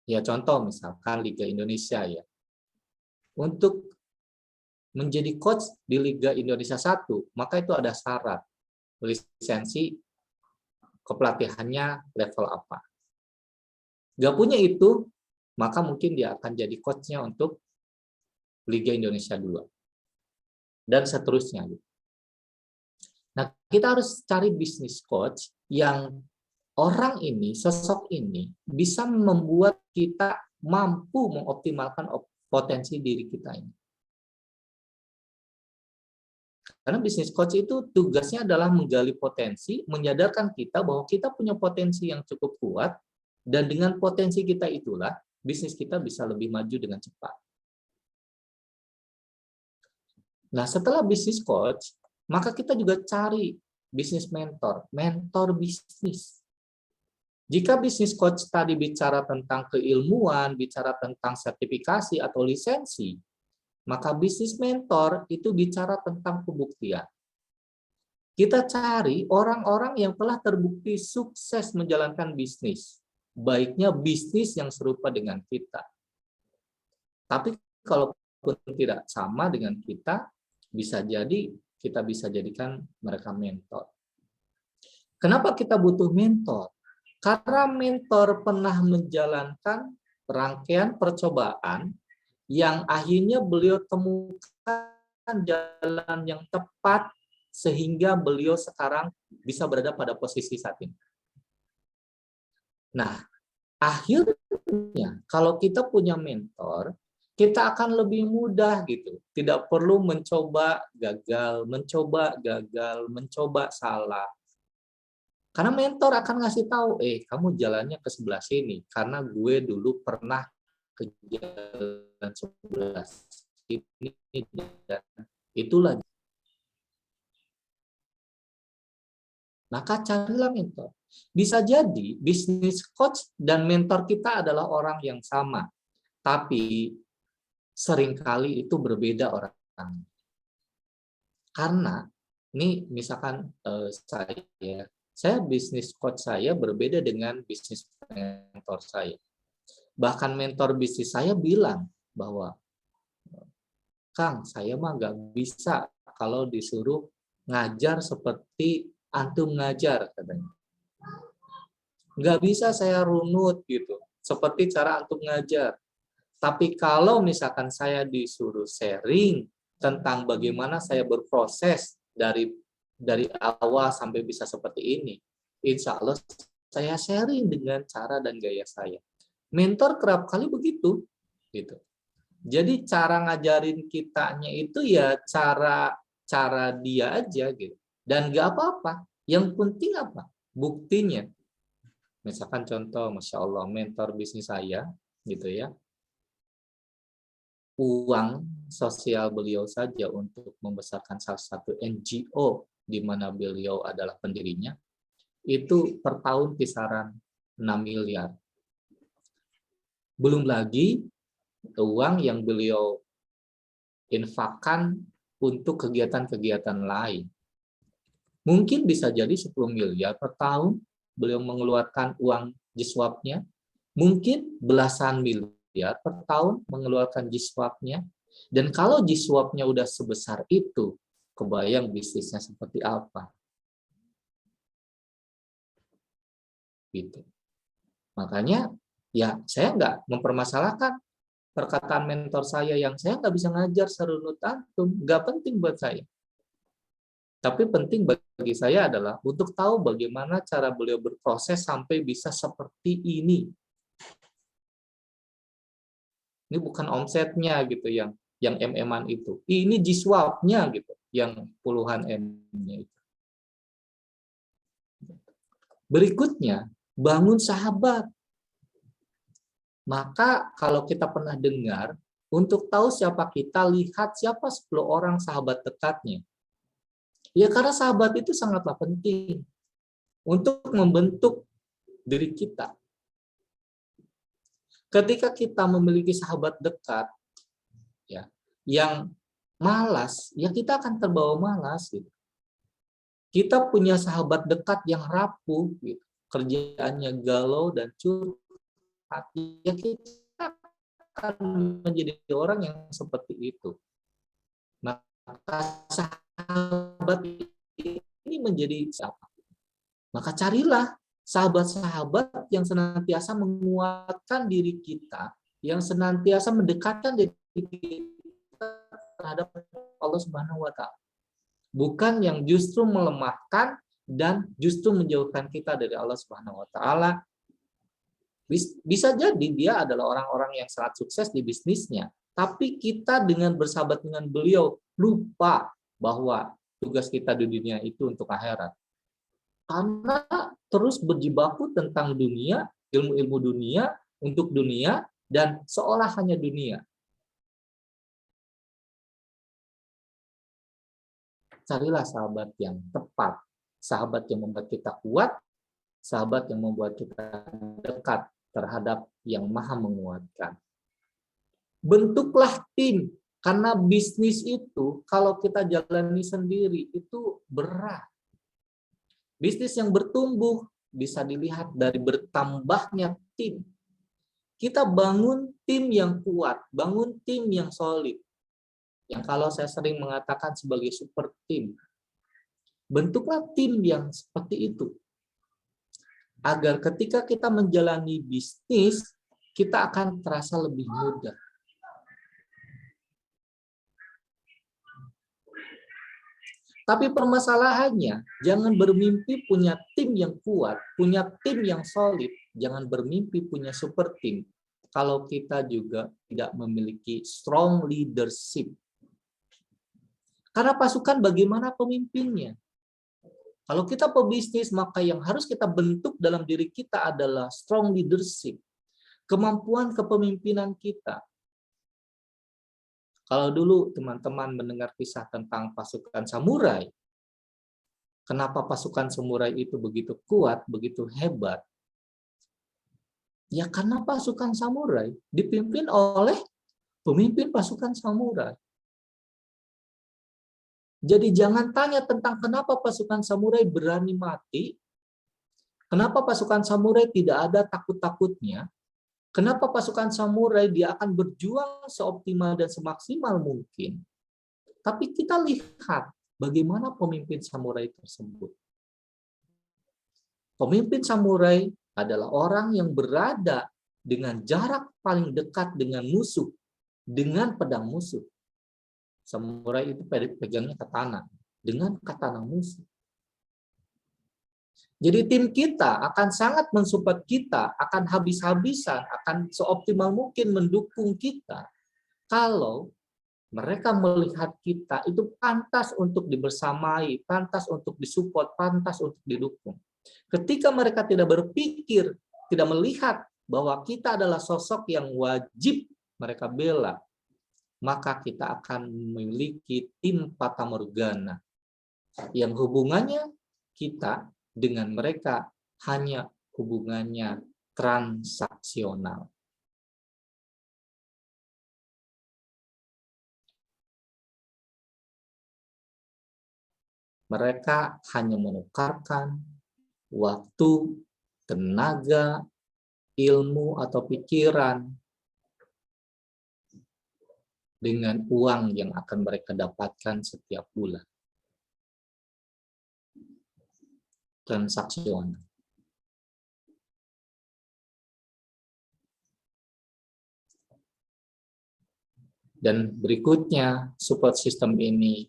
Ya, contoh misalkan Liga Indonesia ya. Untuk menjadi coach di Liga Indonesia 1, maka itu ada syarat lisensi kepelatihannya level apa. Gak punya itu, maka mungkin dia akan jadi coachnya untuk Liga Indonesia 2. dan seterusnya. Nah, kita harus cari bisnis coach yang orang ini, sosok ini bisa membuat kita mampu mengoptimalkan potensi diri kita ini. Karena bisnis coach itu tugasnya adalah menggali potensi, menyadarkan kita bahwa kita punya potensi yang cukup kuat, dan dengan potensi kita itulah bisnis kita bisa lebih maju dengan cepat. Nah, setelah bisnis coach, maka kita juga cari bisnis mentor, mentor bisnis. Jika bisnis coach tadi bicara tentang keilmuan, bicara tentang sertifikasi atau lisensi, maka bisnis mentor itu bicara tentang pembuktian. Kita cari orang-orang yang telah terbukti sukses menjalankan bisnis. Baiknya bisnis yang serupa dengan kita. Tapi kalaupun tidak sama dengan kita, bisa jadi kita bisa jadikan mereka mentor. Kenapa kita butuh mentor? Karena mentor pernah menjalankan rangkaian percobaan yang akhirnya beliau temukan jalan yang tepat sehingga beliau sekarang bisa berada pada posisi saat ini. Nah, akhirnya kalau kita punya mentor, kita akan lebih mudah gitu. Tidak perlu mencoba gagal, mencoba salah. Karena mentor akan ngasih tahu, kamu jalannya ke sebelah sini karena gue dulu pernah ke jalan sebelah sini dan itulah. Maka carilah mentor. Bisa jadi bisnis coach dan mentor kita adalah orang yang sama, tapi seringkali itu berbeda orang. Karena ini misalkan saya bisnis coach saya berbeda dengan bisnis mentor saya. Bahkan mentor bisnis saya bilang bahwa, Kang, saya mah nggak bisa kalau disuruh ngajar seperti antum ngajar, katanya. Nggak bisa saya runut gitu, seperti cara antum ngajar. Tapi kalau misalkan saya disuruh sharing tentang bagaimana saya berproses dari awal sampai bisa seperti ini, insya Allah saya sharing dengan cara dan gaya saya. Mentor kerap kali begitu, gitu. Jadi cara ngajarin kitanya itu ya cara dia aja gitu. Dan nggak apa-apa. Yang penting apa? Buktinya. Misalkan contoh, Masya Allah, mentor bisnis saya, gitu ya. Uang sosial beliau saja untuk membesarkan salah satu NGO di mana beliau adalah pendirinya, itu per tahun kisaran 6 miliar. Belum lagi uang yang beliau infakkan untuk kegiatan-kegiatan lain. Mungkin bisa jadi 10 miliar per tahun beliau mengeluarkan uang jiswabnya, mungkin belasan miliar per tahun mengeluarkan jiswabnya, dan kalau jiswabnya udah sebesar itu, kebayang bisnisnya seperti apa. Gitu. Makanya ya saya nggak mempermasalahkan perkataan mentor saya yang saya nggak bisa ngajar serunut antum, nggak penting buat saya. Tapi penting bagi saya adalah untuk tahu bagaimana cara beliau berproses sampai bisa seperti ini. Ini bukan omsetnya gitu yang MM-an itu. Ini jiswabnya gitu, yang puluhan M-nya itu. Berikutnya, bangun sahabat. Maka kalau kita pernah dengar, untuk tahu siapa kita, lihat siapa 10 orang sahabat dekatnya. Ya karena sahabat itu sangatlah penting untuk membentuk diri kita. Ketika kita memiliki sahabat dekat, ya, yang malas, ya kita akan terbawa malas. Gitu. Kita punya sahabat dekat yang rapuh, gitu. Kerjaannya galau dan curhat, ya kita akan menjadi orang yang seperti itu. Maka sahabat ini menjadi siapa? Maka carilah sahabat-sahabat yang senantiasa menguatkan diri kita, yang senantiasa mendekatkan diri kita terhadap Allah Subhanahu wa taala. Bukan yang justru melemahkan dan justru menjauhkan kita dari Allah Subhanahu wa taala. Bisa jadi dia adalah orang-orang yang sangat sukses di bisnisnya, tapi kita dengan bersahabat dengan beliau lupa bahwa tugas kita di dunia itu untuk akhirat. Karena terus berjibaku tentang dunia, ilmu-ilmu dunia, untuk dunia, dan seolah hanya dunia. Carilah sahabat yang tepat, sahabat yang membuat kita kuat, sahabat yang membuat kita dekat terhadap yang maha menguatkan. Bentuklah tim, karena bisnis itu kalau kita jalani sendiri itu berat. Bisnis yang bertumbuh bisa dilihat dari bertambahnya tim. Kita bangun tim yang kuat, bangun tim yang solid. Yang kalau saya sering mengatakan sebagai super tim. Bentuklah tim yang seperti itu. Agar ketika kita menjalani bisnis, kita akan terasa lebih mudah. Tapi permasalahannya, jangan bermimpi punya tim yang kuat, punya tim yang solid, jangan bermimpi punya super tim, kalau kita juga tidak memiliki strong leadership. Karena pasukan bagaimana pemimpinnya? Kalau kita pebisnis, maka yang harus kita bentuk dalam diri kita adalah strong leadership, kemampuan kepemimpinan kita. Kalau dulu teman-teman mendengar kisah tentang pasukan samurai, kenapa pasukan samurai itu begitu kuat, begitu hebat? Ya karena pasukan samurai dipimpin oleh pemimpin pasukan samurai. Jadi jangan tanya tentang kenapa pasukan samurai berani mati, kenapa pasukan samurai tidak ada takut-takutnya, kenapa pasukan samurai dia akan berjuang seoptimal dan semaksimal mungkin. Tapi kita lihat bagaimana pemimpin samurai tersebut. Pemimpin samurai adalah orang yang berada dengan jarak paling dekat dengan musuh, dengan pedang musuh. Samurai itu pegangnya katana, dengan katana musuh. Jadi tim kita akan sangat mensupport kita, akan habis-habisan, akan seoptimal mungkin mendukung kita kalau mereka melihat kita itu pantas untuk dibersamai, pantas untuk disupport, pantas untuk didukung. Ketika mereka tidak berpikir, tidak melihat bahwa kita adalah sosok yang wajib mereka bela, maka kita akan memiliki tim fatamorgana yang hubungannya kita dengan mereka hanya hubungannya transaksional. Mereka hanya menukarkan waktu, tenaga, ilmu atau pikiran dengan uang yang akan mereka dapatkan setiap bulan. Transaksional. Dan berikutnya, support system ini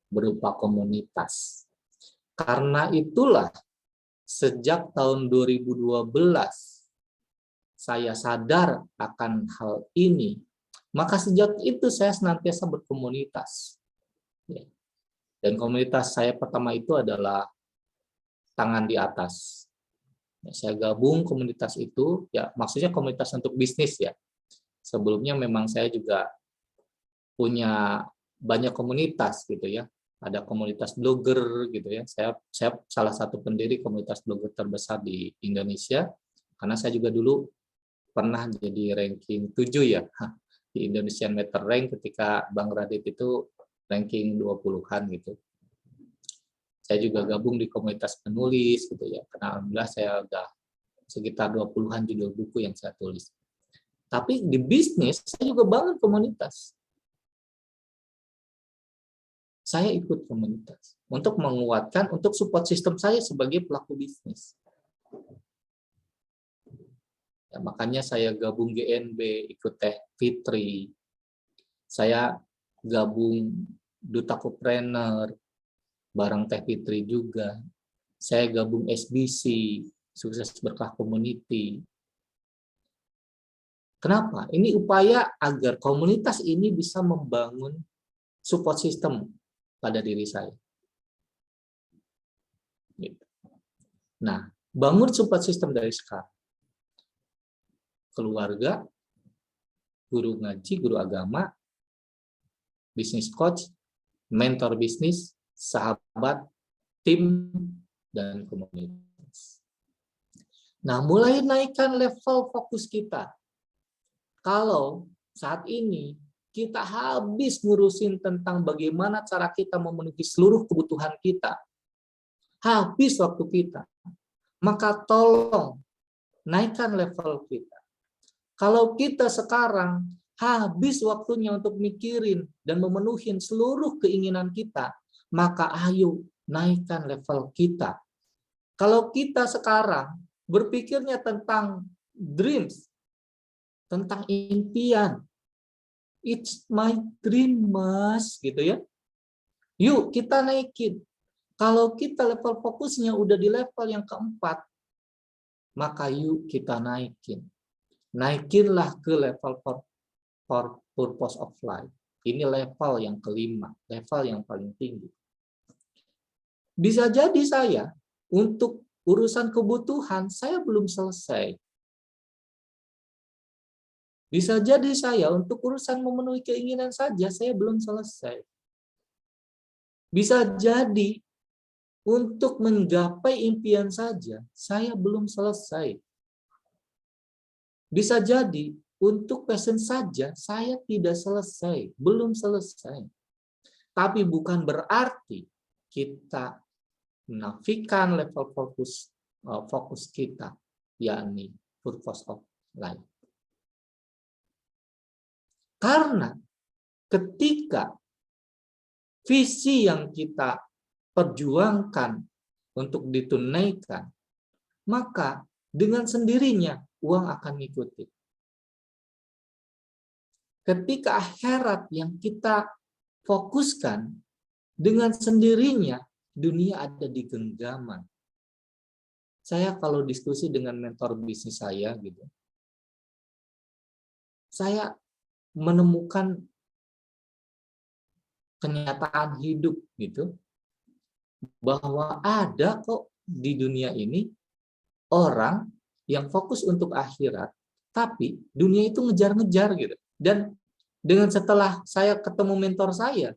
berupa komunitas. Karena itulah, sejak tahun 2012, saya sadar akan hal ini. Maka sejak itu saya senantiasa berkomunitas. Dan komunitas saya pertama itu adalah tangan di atas. Saya gabung komunitas itu, ya maksudnya komunitas untuk bisnis ya. Sebelumnya memang saya juga punya banyak komunitas gitu ya. Ada komunitas blogger gitu ya. Saya salah satu pendiri komunitas blogger terbesar di Indonesia. Karena saya juga dulu pernah jadi ranking 7 ya di Indonesian Meter Rank ketika Bang Radit itu ranking 20-an gitu. Saya juga gabung di komunitas penulis gitu ya. Karena alhamdulillah saya udah sekitar 20-an judul buku yang saya tulis. Tapi di bisnis saya juga bangun komunitas. Saya ikut komunitas untuk menguatkan, untuk support sistem saya sebagai pelaku bisnis. Ya, makanya saya gabung GNB, ikut Teh Fitri. Saya gabung Duta Kopreneur, bareng Teh Fitri juga. Saya gabung SBC, Sukses Berkah Community. Kenapa? Ini upaya agar komunitas ini bisa membangun support system pada diri saya. Nah, bangun support system dari sekarang. Keluarga, guru ngaji, guru agama, bisnis coach, mentor bisnis, sahabat, tim, dan komunitas. Nah, mulai naikkan level fokus kita. Kalau saat ini kita habis ngurusin tentang bagaimana cara kita memenuhi seluruh kebutuhan kita, habis waktu kita, maka tolong naikkan level kita. Kalau kita sekarang habis waktunya untuk mikirin dan memenuhi seluruh keinginan kita, maka ayo naikkan level kita. Kalau kita sekarang berpikirnya tentang dreams, tentang impian, it's my dream, Mas, gitu ya. Yuk kita naikin. Kalau kita level fokusnya udah di level yang keempat, maka yuk kita naikin. Naikinlah ke level purpose of life. Ini level yang kelima, level yang paling tinggi. Bisa jadi saya untuk urusan kebutuhan saya belum selesai. Bisa jadi saya untuk urusan memenuhi keinginan saja saya belum selesai. Bisa jadi untuk menggapai impian saja saya belum selesai. Bisa jadi untuk passion saja saya tidak selesai, belum selesai. Tapi bukan berarti kita menafikan level fokus kita, yakni purpose of life. Karena ketika visi yang kita perjuangkan untuk ditunaikan, maka dengan sendirinya uang akan mengikuti. Ketika akhirat yang kita fokuskan, dengan sendirinya dunia ada di genggaman. Saya kalau diskusi dengan mentor bisnis saya gitu, saya menemukan kenyataan hidup gitu, bahwa ada kok di dunia ini orang yang fokus untuk akhirat, tapi dunia itu ngejar-ngejar gitu. Dan dengan setelah saya ketemu mentor saya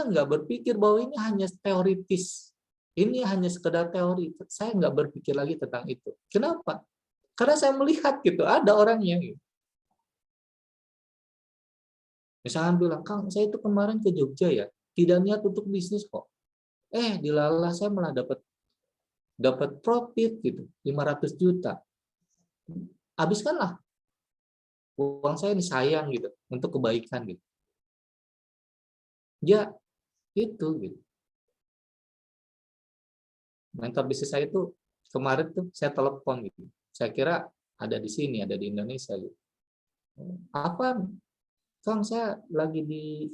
nggak berpikir bahwa ini hanya teoritis, ini hanya sekedar teori. Saya nggak berpikir lagi tentang itu. Kenapa? Karena saya melihat gitu, ada orangnya gitu. Misalnya bilang, Kang, saya itu kemarin ke Jogja ya, tidak niat untuk bisnis kok. Dilalah saya malah dapat profit gitu, 500 juta. Habiskanlah uang saya ini, sayang gitu, untuk kebaikan gitu. Ya, itu gitu. Mentor bisnis saya itu kemarin tuh saya telepon gitu. Saya kira ada di sini, ada di Indonesia gitu. Apa? Kang, saya lagi di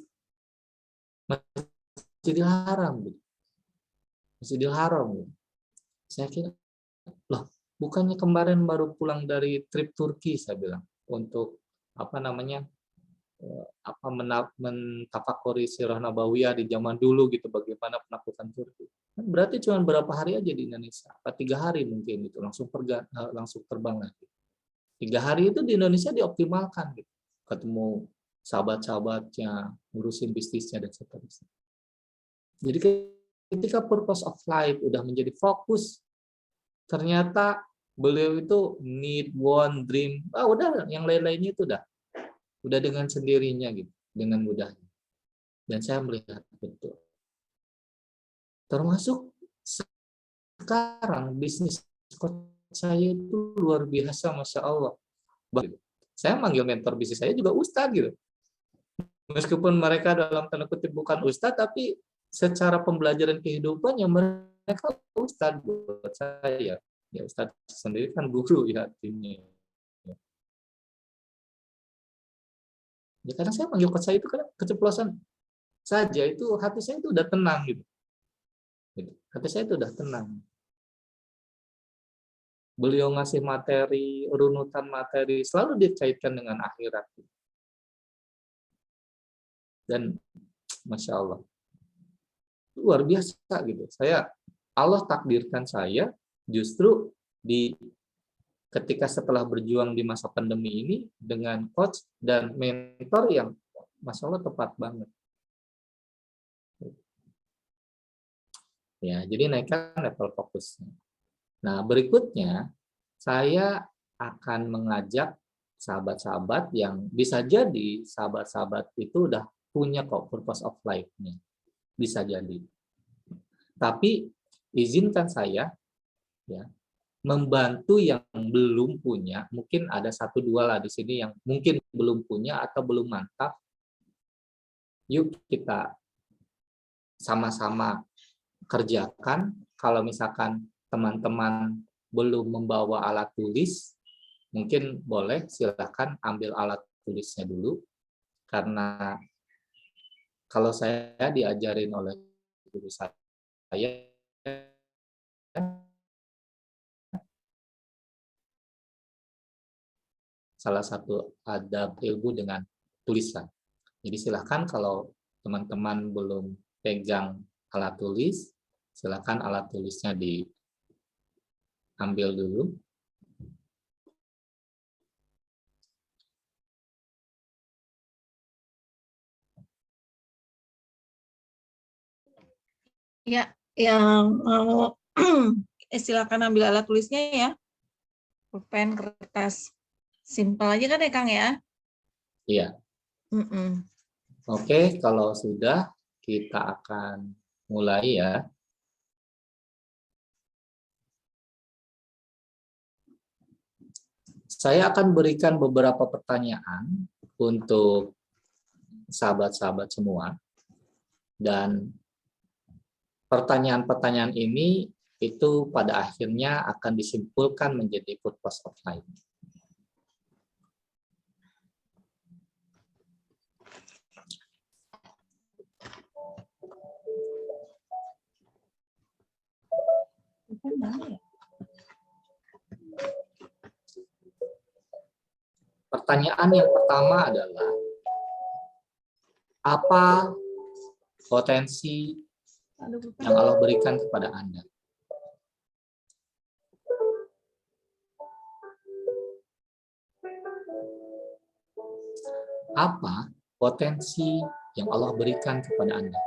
Masjidil Haram gitu. Masjidil Haram gitu. Saya kira, loh, bukannya kemarin baru pulang dari trip Turki, saya bilang, untuk mentafakuri sirah nabawiyah di zaman dulu gitu, bagaimana penaklukan Turki. Berarti cuma berapa hari aja di Indonesia, 3 hari mungkin gitu, langsung terbang lagi. 3 hari itu di Indonesia dioptimalkan gitu, ketemu sahabat-sahabatnya, ngurusin bisnisnya dan seterusnya. Jadi ketika purpose of life udah menjadi fokus, ternyata beliau itu need, want, dream, udah yang lain-lainnya itu udah dengan sendirinya gitu, dengan mudahnya. Dan saya melihat betul. Termasuk sekarang bisnis saya itu luar biasa, Masya Allah. Saya manggil mentor bisnis saya juga Ustadz gitu. Meskipun mereka dalam tanda kutip bukan Ustadz, tapi secara pembelajaran kehidupannya mereka Ustadz buat saya. Ya Ustadz sendiri kan guru ya artinya. Ya, karena saya manggil coach saya itu kan keceplosan. saja itu hati saya itu udah tenang gitu. Hati saya itu udah tenang. Beliau ngasih materi, runutan materi selalu dikaitkan dengan akhirat. Dan Masya Allah, luar biasa gitu. Allah takdirkan saya justru ketika setelah berjuang di masa pandemi ini dengan coach dan mentor yang Masya Allah tepat banget. Ya, jadi naikkan level fokusnya. Nah, berikutnya saya akan mengajak sahabat-sahabat yang bisa jadi sahabat-sahabat itu udah punya kok purpose of life-nya. Bisa jadi. Tapi izinkan saya ya membantu yang belum punya, mungkin ada 1-2 lah di sini yang mungkin belum punya atau belum mantap. Yuk kita sama-sama kerjakan. Kalau misalkan teman-teman belum membawa alat tulis, mungkin boleh silakan ambil alat tulisnya dulu. Karena kalau saya diajarin oleh guru saya, salah satu adab ilmu dengan tulisan. Jadi silakan kalau teman-teman belum pegang alat tulis, silakan alat tulisnya diambil dulu.
Ya, yang mau silakan ambil alat tulisnya ya. Pulpen, kertas. Simpel aja kan ya, Kang ya?
Iya.
Mm-mm.
Oke, kalau sudah kita akan mulai ya. Saya akan berikan beberapa pertanyaan untuk sahabat-sahabat semua. Dan pertanyaan-pertanyaan ini itu pada akhirnya akan disimpulkan menjadi purpose of life. Pertanyaan yang pertama adalah, apa potensi yang Allah berikan kepada Anda? Apa potensi yang Allah berikan kepada Anda?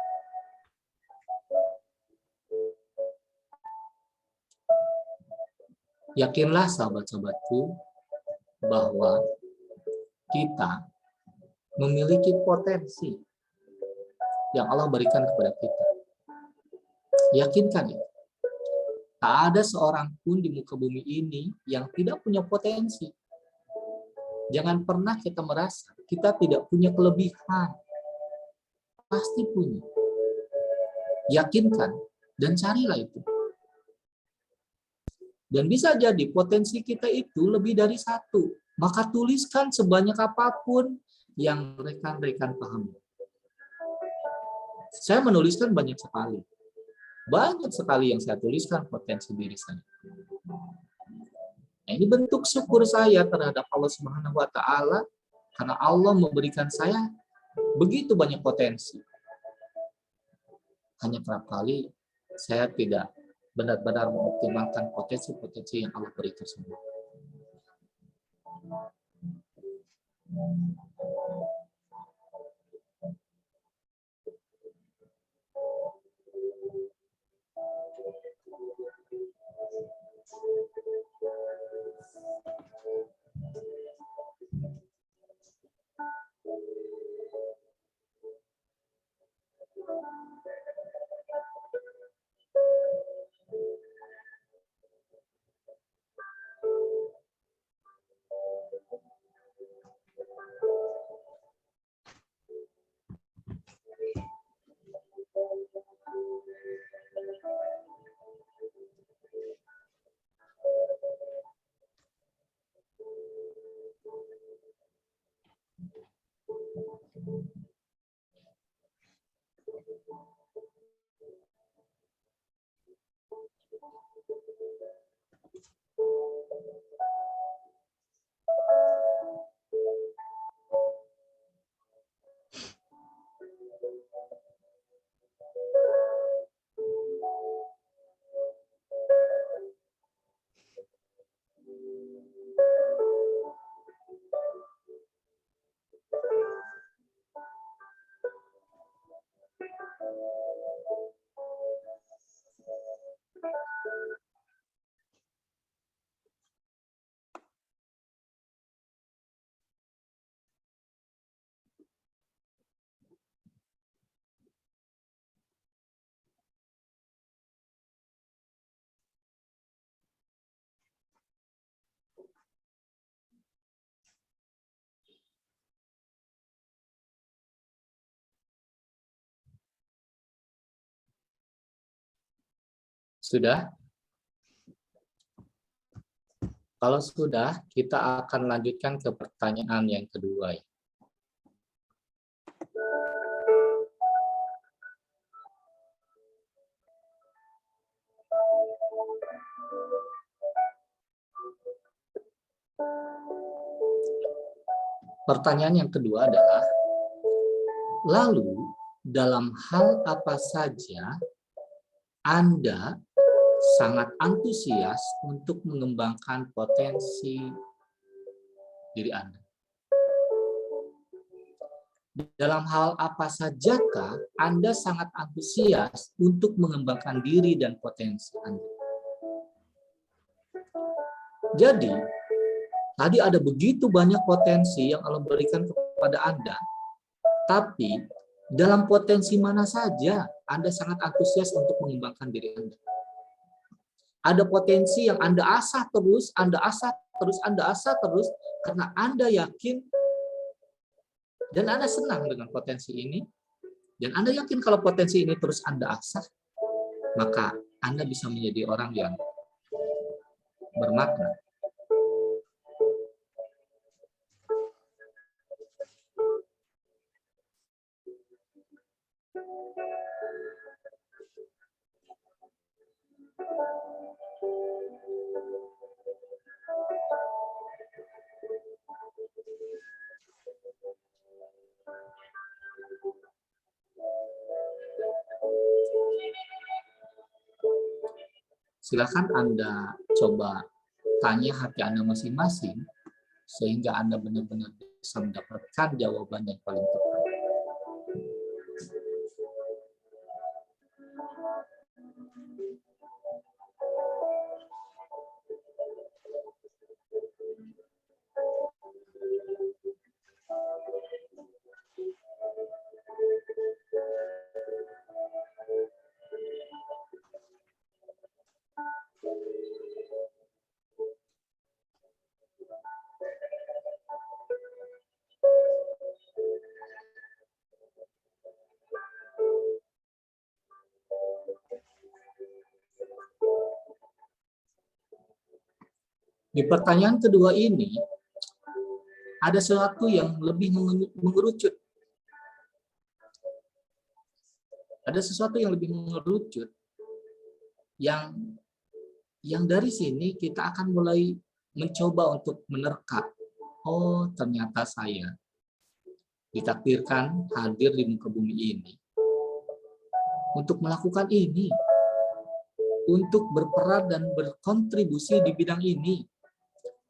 Yakinlah sahabat-sahabatku bahwa kita memiliki potensi yang Allah berikan kepada kita. Yakinkan itu. Tak ada seorang pun di muka bumi ini yang tidak punya potensi. Jangan pernah kita merasa kita tidak punya kelebihan. Pasti punya. Yakinkan dan carilah itu. Dan bisa jadi potensi kita itu lebih dari 1. Maka tuliskan sebanyak apapun yang rekan-rekan pahami. Saya menuliskan banyak sekali. Banyak sekali yang saya tuliskan potensi diri saya. Nah, ini bentuk syukur saya terhadap Allah Subhanahu wa taala karena Allah memberikan saya begitu banyak potensi. Hanya kerap kali saya tidak benar-benar mengoptimalkan potensi-potensi yang Allah beri tersebut. Sudah? Kalau sudah, kita akan lanjutkan ke pertanyaan yang kedua. Pertanyaan yang kedua adalah, lalu dalam hal apa saja Anda sangat antusias untuk mengembangkan potensi diri Anda? Dalam hal apa sajakah Anda sangat antusias untuk mengembangkan diri dan potensi Anda? Jadi, tadi ada begitu banyak potensi yang Allah berikan kepada Anda, tapi dalam potensi mana saja Anda sangat antusias untuk mengembangkan diri Anda? Ada potensi yang Anda asah terus, Anda asah terus, Anda asah terus, karena Anda yakin dan Anda senang dengan potensi ini, dan Anda yakin kalau potensi ini terus Anda asah, maka Anda bisa menjadi orang yang bermakna. Silakan Anda coba tanya hati Anda masing-masing, sehingga Anda benar-benar bisa mendapatkan jawaban yang paling tepat. Di pertanyaan kedua ini, ada sesuatu yang lebih mengerucut. Ada sesuatu yang lebih mengerucut, yang dari sini kita akan mulai mencoba untuk menerka. Oh, ternyata saya ditakdirkan hadir di muka bumi ini untuk melakukan ini, untuk berperan dan berkontribusi di bidang ini,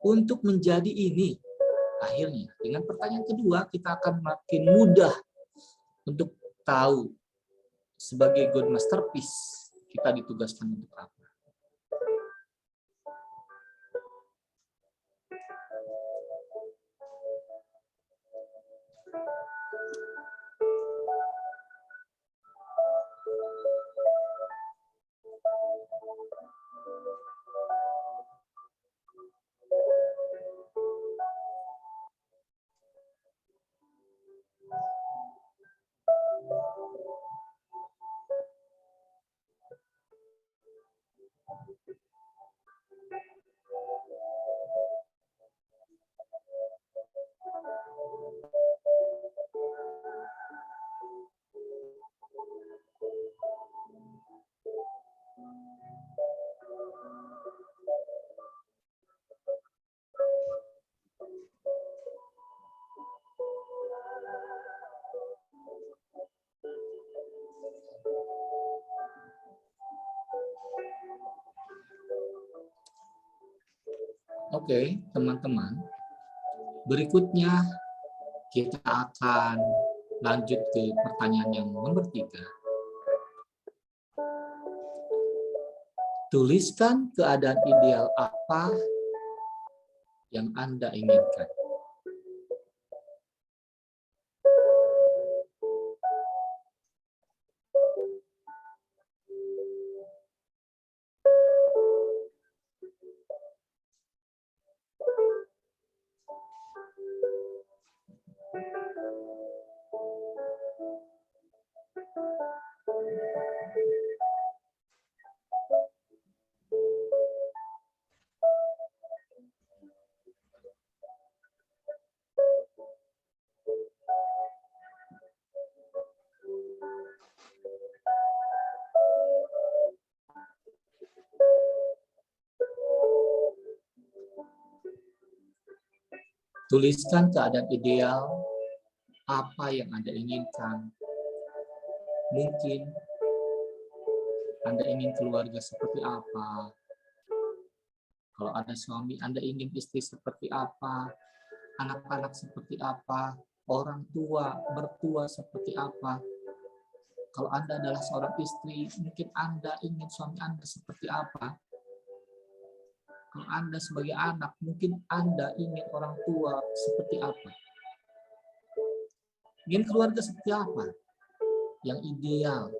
untuk menjadi ini. Akhirnya, dengan pertanyaan kedua, kita akan makin mudah untuk tahu sebagai God Masterpiece, kita ditugaskan untuk apa. Oke, teman-teman. Berikutnya kita akan lanjut ke pertanyaan yang nomor 3. Tuliskan keadaan ideal apa yang Anda inginkan. Tuliskan keadaan ideal apa yang Anda inginkan. Mungkin Anda ingin keluarga seperti apa. Kalau ada suami, Anda ingin istri seperti apa, anak-anak seperti apa, orang tua, mertua seperti apa. Kalau Anda adalah seorang istri, mungkin Anda ingin suami Anda seperti apa. Kalau Anda sebagai anak, mungkin Anda ingin orang tua seperti apa. Ingin keluarga seperti apa? Yang ideal,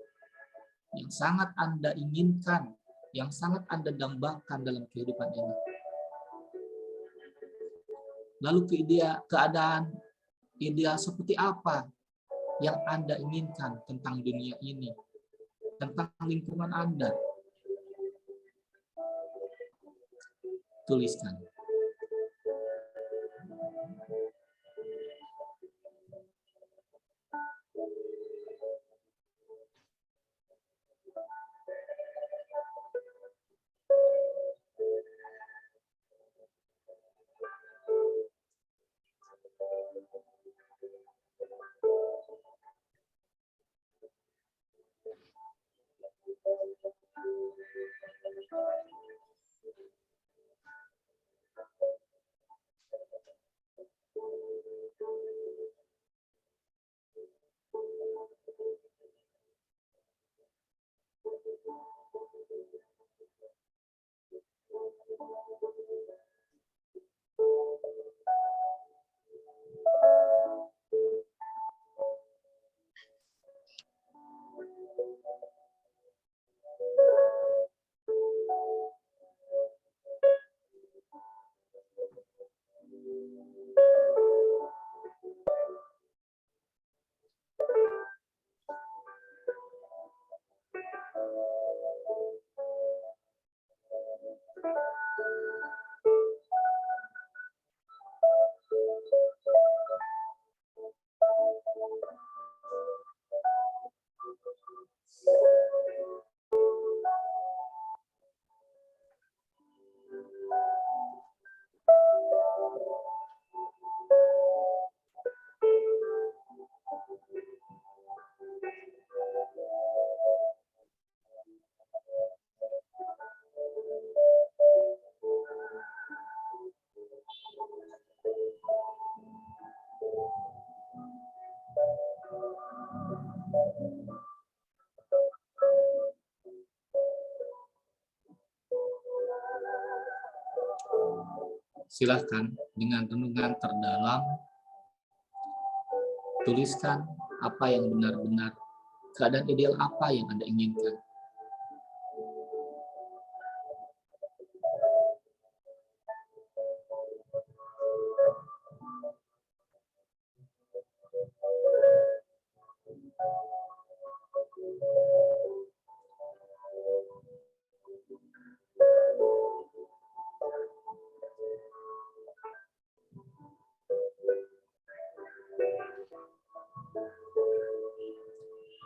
yang sangat Anda inginkan, yang sangat Anda dambakan dalam kehidupan ini. Lalu keadaan ideal seperti apa yang Anda inginkan tentang dunia ini, tentang lingkungan Anda? Tuliskan. Silahkan dengan renungan terdalam, tuliskan apa yang benar-benar, keadaan ideal apa yang Anda inginkan.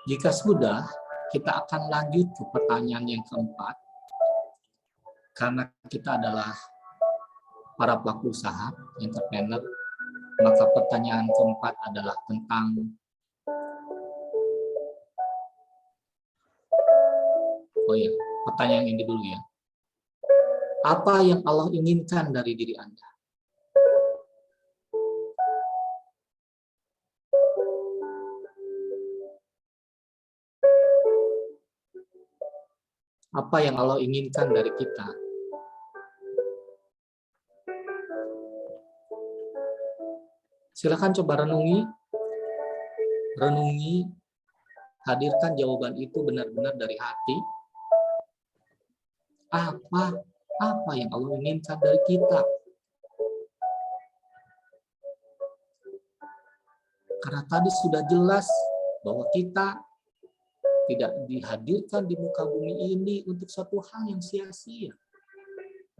Jika sudah, kita akan lanjut ke pertanyaan yang keempat. Karena kita adalah para pelaku usaha, entrepreneur, maka pertanyaan keempat adalah tentang pertanyaan ini dulu ya. Apa yang Allah inginkan dari diri Anda? Apa yang Allah inginkan dari kita? Silakan coba renungi, hadirkan jawaban itu benar-benar dari hati. Apa yang Allah inginkan dari kita? Karena tadi sudah jelas bahwa kita tidak dihadirkan di muka bumi ini untuk suatu hal yang sia-sia.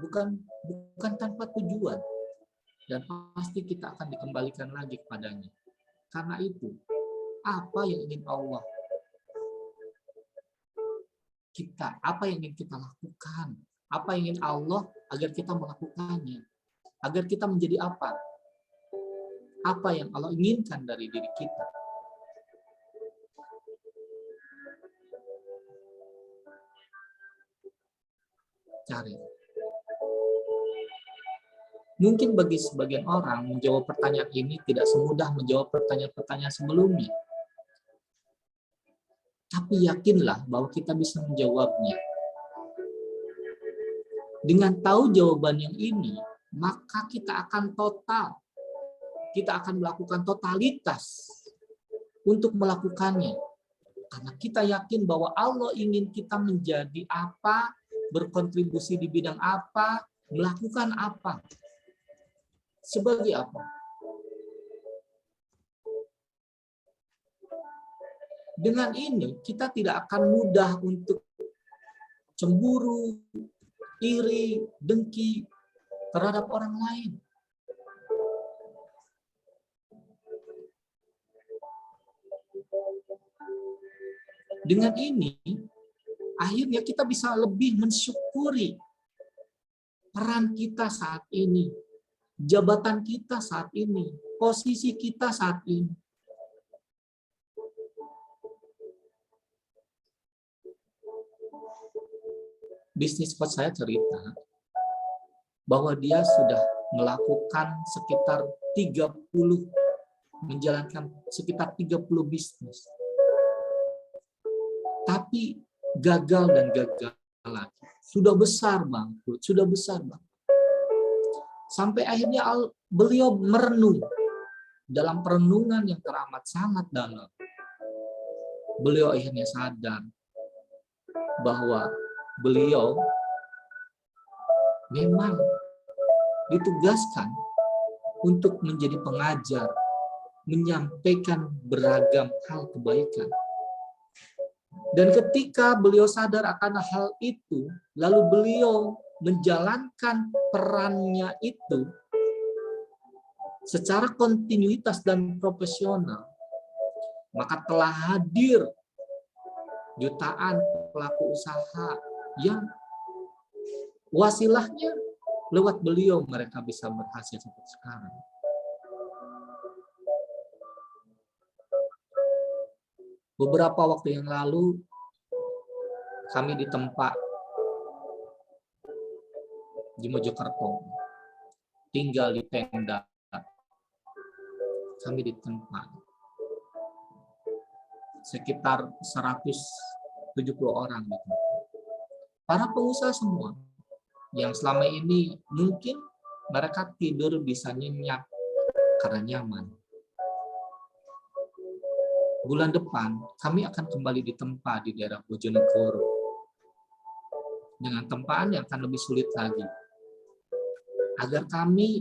Bukan tanpa tujuan. Dan pasti kita akan dikembalikan lagi kepadanya. Karena itu, apa yang ingin Allah kita, apa yang ingin kita lakukan? Apa yang ingin Allah agar kita melakukannya? Agar kita menjadi apa? apa yang Allah inginkan dari diri kita. Cari. Mungkin bagi sebagian orang menjawab pertanyaan ini tidak semudah menjawab pertanyaan-pertanyaan sebelumnya. Tapi yakinlah bahwa kita bisa menjawabnya. Dengan tahu jawaban yang ini, maka kita akan total. Kita akan melakukan totalitas untuk melakukannya. Karena kita yakin bahwa Allah ingin kita menjadi apa, berkontribusi di bidang apa, melakukan apa. Sebagai apa? Dengan ini, kita tidak akan mudah untuk cemburu, iri, dengki terhadap orang lain. Dengan ini, akhirnya kita bisa lebih mensyukuri peran kita saat ini, jabatan kita saat ini, posisi kita saat ini. Bisnis coach saya cerita bahwa dia sudah melakukan sekitar 30, menjalankan sekitar 30 bisnis. Tapi gagal dan gagal lagi. Sudah besar Bang, sudah besar Bang. Sampai akhirnya beliau merenung dalam perenungan yang teramat sangat dalam. Beliau akhirnya sadar bahwa beliau memang ditugaskan untuk menjadi pengajar, menyampaikan beragam hal kebaikan. Dan ketika beliau sadar akan hal itu, lalu beliau menjalankan perannya itu secara kontinuitas dan profesional, maka telah hadir jutaan pelaku usaha yang wasilahnya lewat beliau mereka bisa berhasil seperti sekarang. Beberapa waktu yang lalu kami ditempa di Mojokerto, tinggal di tenda. Kami ditempa sekitar 170 orang. Para pengusaha semua yang selama ini mungkin mereka tidur bisa nyenyak karena nyaman. Bulan depan kami akan kembali ditempa di daerah Bojonegoro dengan tempaan yang akan lebih sulit lagi, agar kami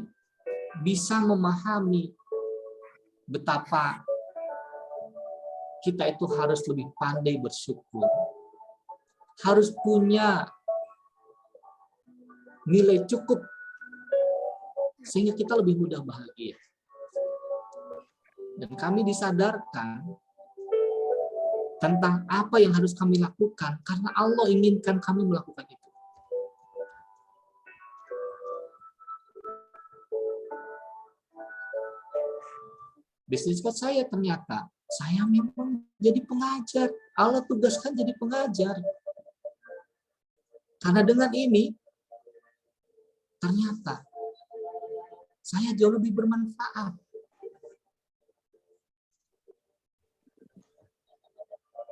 bisa memahami betapa kita itu harus lebih pandai bersyukur, harus punya nilai cukup sehingga kita lebih mudah bahagia. Dan kami disadarkan tentang apa yang harus kami lakukan karena Allah inginkan kami melakukan itu. Bisnis coach saya ternyata saya memang jadi pengajar. Allah tugaskan jadi pengajar. Karena dengan ini ternyata saya jauh lebih bermanfaat.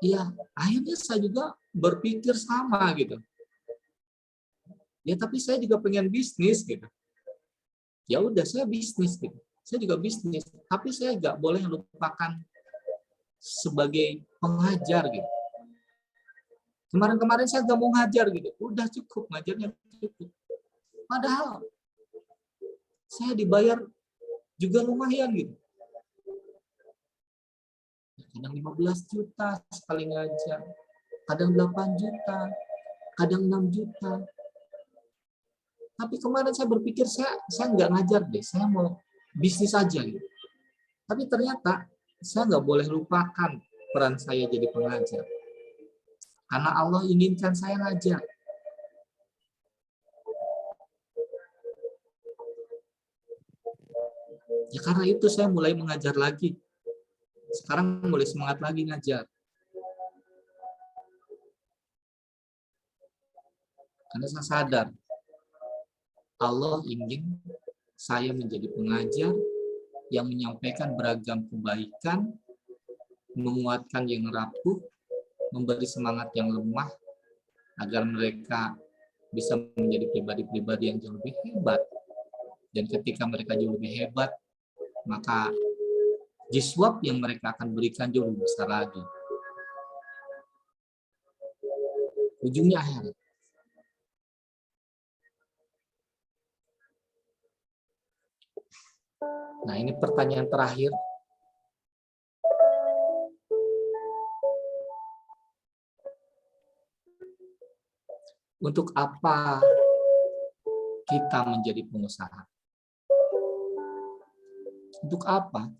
Ya, akhirnya saya juga berpikir sama gitu. Ya, tapi saya juga pengen bisnis gitu. Ya udah, saya bisnis gitu. Saya juga bisnis, tapi saya nggak boleh lupakan sebagai pengajar gitu. Kemarin-kemarin saya nggak mau ngajar gitu. Udah cukup, ngajarnya cukup. Padahal saya dibayar juga lumayan gitu. Kadang 15 juta sekali ngajar, kadang 8 juta, kadang 6 juta. Tapi kemarin saya berpikir saya nggak ngajar deh, saya mau bisnis aja gitu. Tapi ternyata saya nggak boleh lupakan peran saya jadi pengajar. Karena Allah inginkan saya ngajar. Ya karena itu saya mulai mengajar lagi. Sekarang mulai semangat lagi ngajar. Karena saya sadar Allah ingin saya menjadi pengajar yang menyampaikan beragam kebaikan, menguatkan yang rapuh, memberi semangat yang lemah, agar mereka bisa menjadi pribadi-pribadi yang jauh lebih hebat. Dan ketika mereka jauh lebih hebat, maka jiswab yang mereka akan berikan jauh lebih besar lagi. Ujungnya akhirat. Nah, ini pertanyaan terakhir. Untuk apa kita menjadi pengusaha? Untuk apa?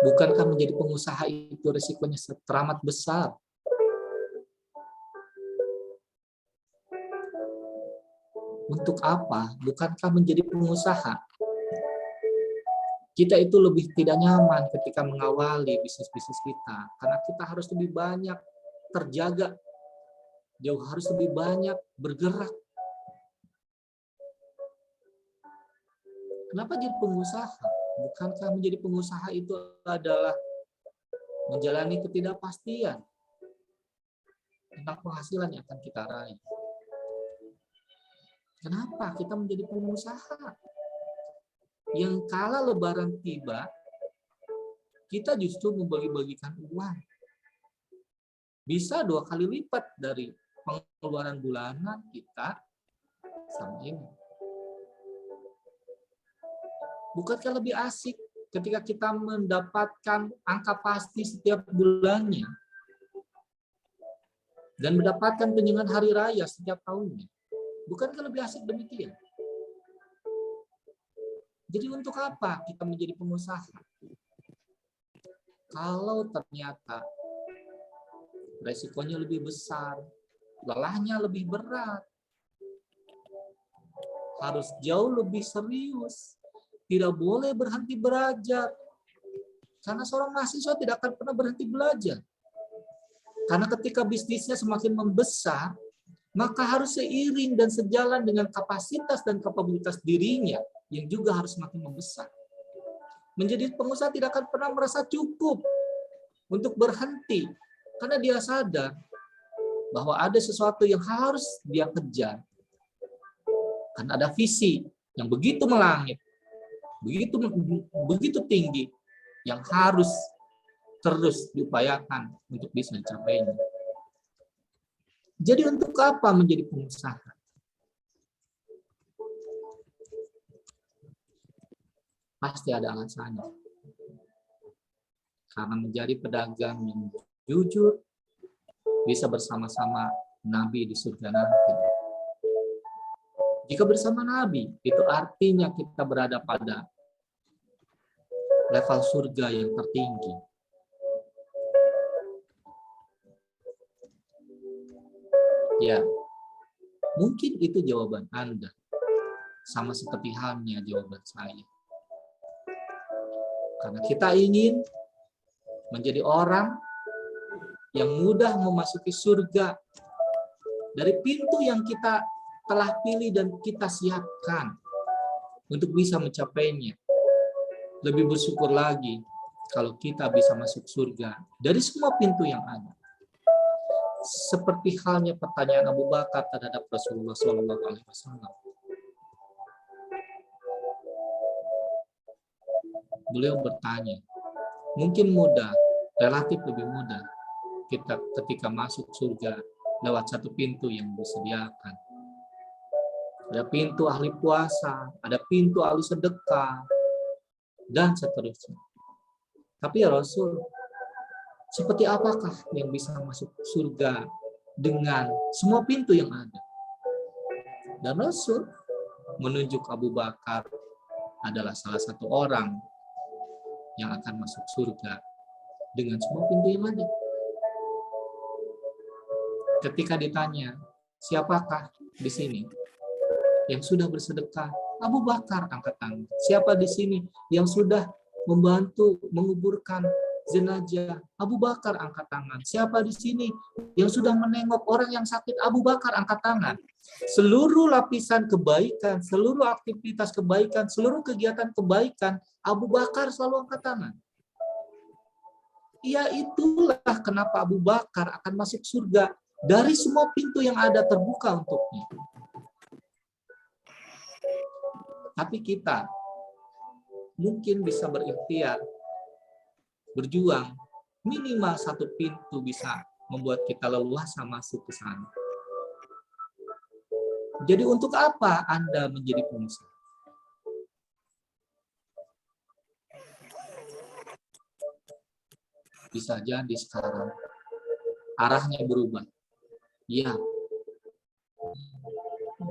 Bukankah menjadi pengusaha itu risikonya teramat besar? Untuk apa? Bukankah menjadi pengusaha kita itu lebih tidak nyaman ketika mengawali bisnis-bisnis kita, karena kita harus lebih banyak terjaga, jauh harus lebih banyak bergerak. Kenapa jadi pengusaha? Bukankah menjadi pengusaha itu adalah menjalani ketidakpastian tentang penghasilan yang akan kita raih? Kenapa kita menjadi pengusaha? Yang kala lebaran tiba, kita justru membagi-bagikan uang. Bisa 2 kali lipat dari pengeluaran bulanan kita sama ini. Bukankah lebih asik ketika kita mendapatkan angka pasti setiap bulannya dan mendapatkan tunjangan hari raya setiap tahunnya? Bukankah lebih asik demikian? Jadi untuk apa kita menjadi pengusaha? Kalau ternyata resikonya lebih besar, lelahnya lebih berat, harus jauh lebih serius, tidak boleh berhenti belajar. Karena seorang mahasiswa tidak akan pernah berhenti belajar. Karena ketika bisnisnya semakin membesar, maka harus seiring dan sejalan dengan kapasitas dan kapabilitas dirinya yang juga harus semakin membesar. Menjadi pengusaha tidak akan pernah merasa cukup untuk berhenti, karena dia sadar bahwa ada sesuatu yang harus dia kejar. Karena ada visi yang begitu melangit, begitu tinggi, yang harus terus diupayakan untuk bisa dicapainya. Jadi untuk apa menjadi pengusaha? Pasti ada alasannya. Karena menjadi pedagang yang jujur, bisa bersama-sama Nabi di surga nanti. Jika bersama Nabi, itu artinya kita berada pada level surga yang tertinggi. Ya, mungkin itu jawaban Anda. Sama seperti halnya jawaban saya. Karena kita ingin menjadi orang yang mudah memasuki surga dari pintu yang kita telah pilih dan kita siapkan untuk bisa mencapainya. Lebih bersyukur lagi kalau kita bisa masuk surga dari semua pintu yang ada. Seperti halnya pertanyaan Abu Bakar terhadap Rasulullah SAW. Beliau bertanya, mungkin mudah, relatif lebih mudah kita ketika masuk surga lewat satu pintu yang disediakan. Ada pintu ahli puasa, ada pintu ahli sedekah, dan seterusnya. Tapi ya Rasul, seperti apakah yang bisa masuk surga dengan semua pintu yang ada? Dan Rasul menunjuk Abu Bakar adalah salah satu orang yang akan masuk surga dengan semua pintu yang ada. Ketika ditanya, siapakah di sini yang sudah bersedekah? Abu Bakar, angkat tangan. Siapa di sini yang sudah membantu menguburkan jenazah? Abu Bakar, angkat tangan. Siapa di sini yang sudah menengok orang yang sakit? Abu Bakar, angkat tangan. Seluruh lapisan kebaikan, seluruh aktivitas kebaikan, seluruh kegiatan kebaikan, Abu Bakar selalu angkat tangan. Ya, itulah kenapa Abu Bakar akan masuk surga. Dari semua pintu yang ada terbuka untuknya. Tapi kita mungkin bisa berikhtiar, berjuang, minimal satu pintu bisa membuat kita leluasa masuk ke sana. Jadi untuk apa Anda menjadi pengusaha? Bisa jadi sekarang arahnya berubah. Ya,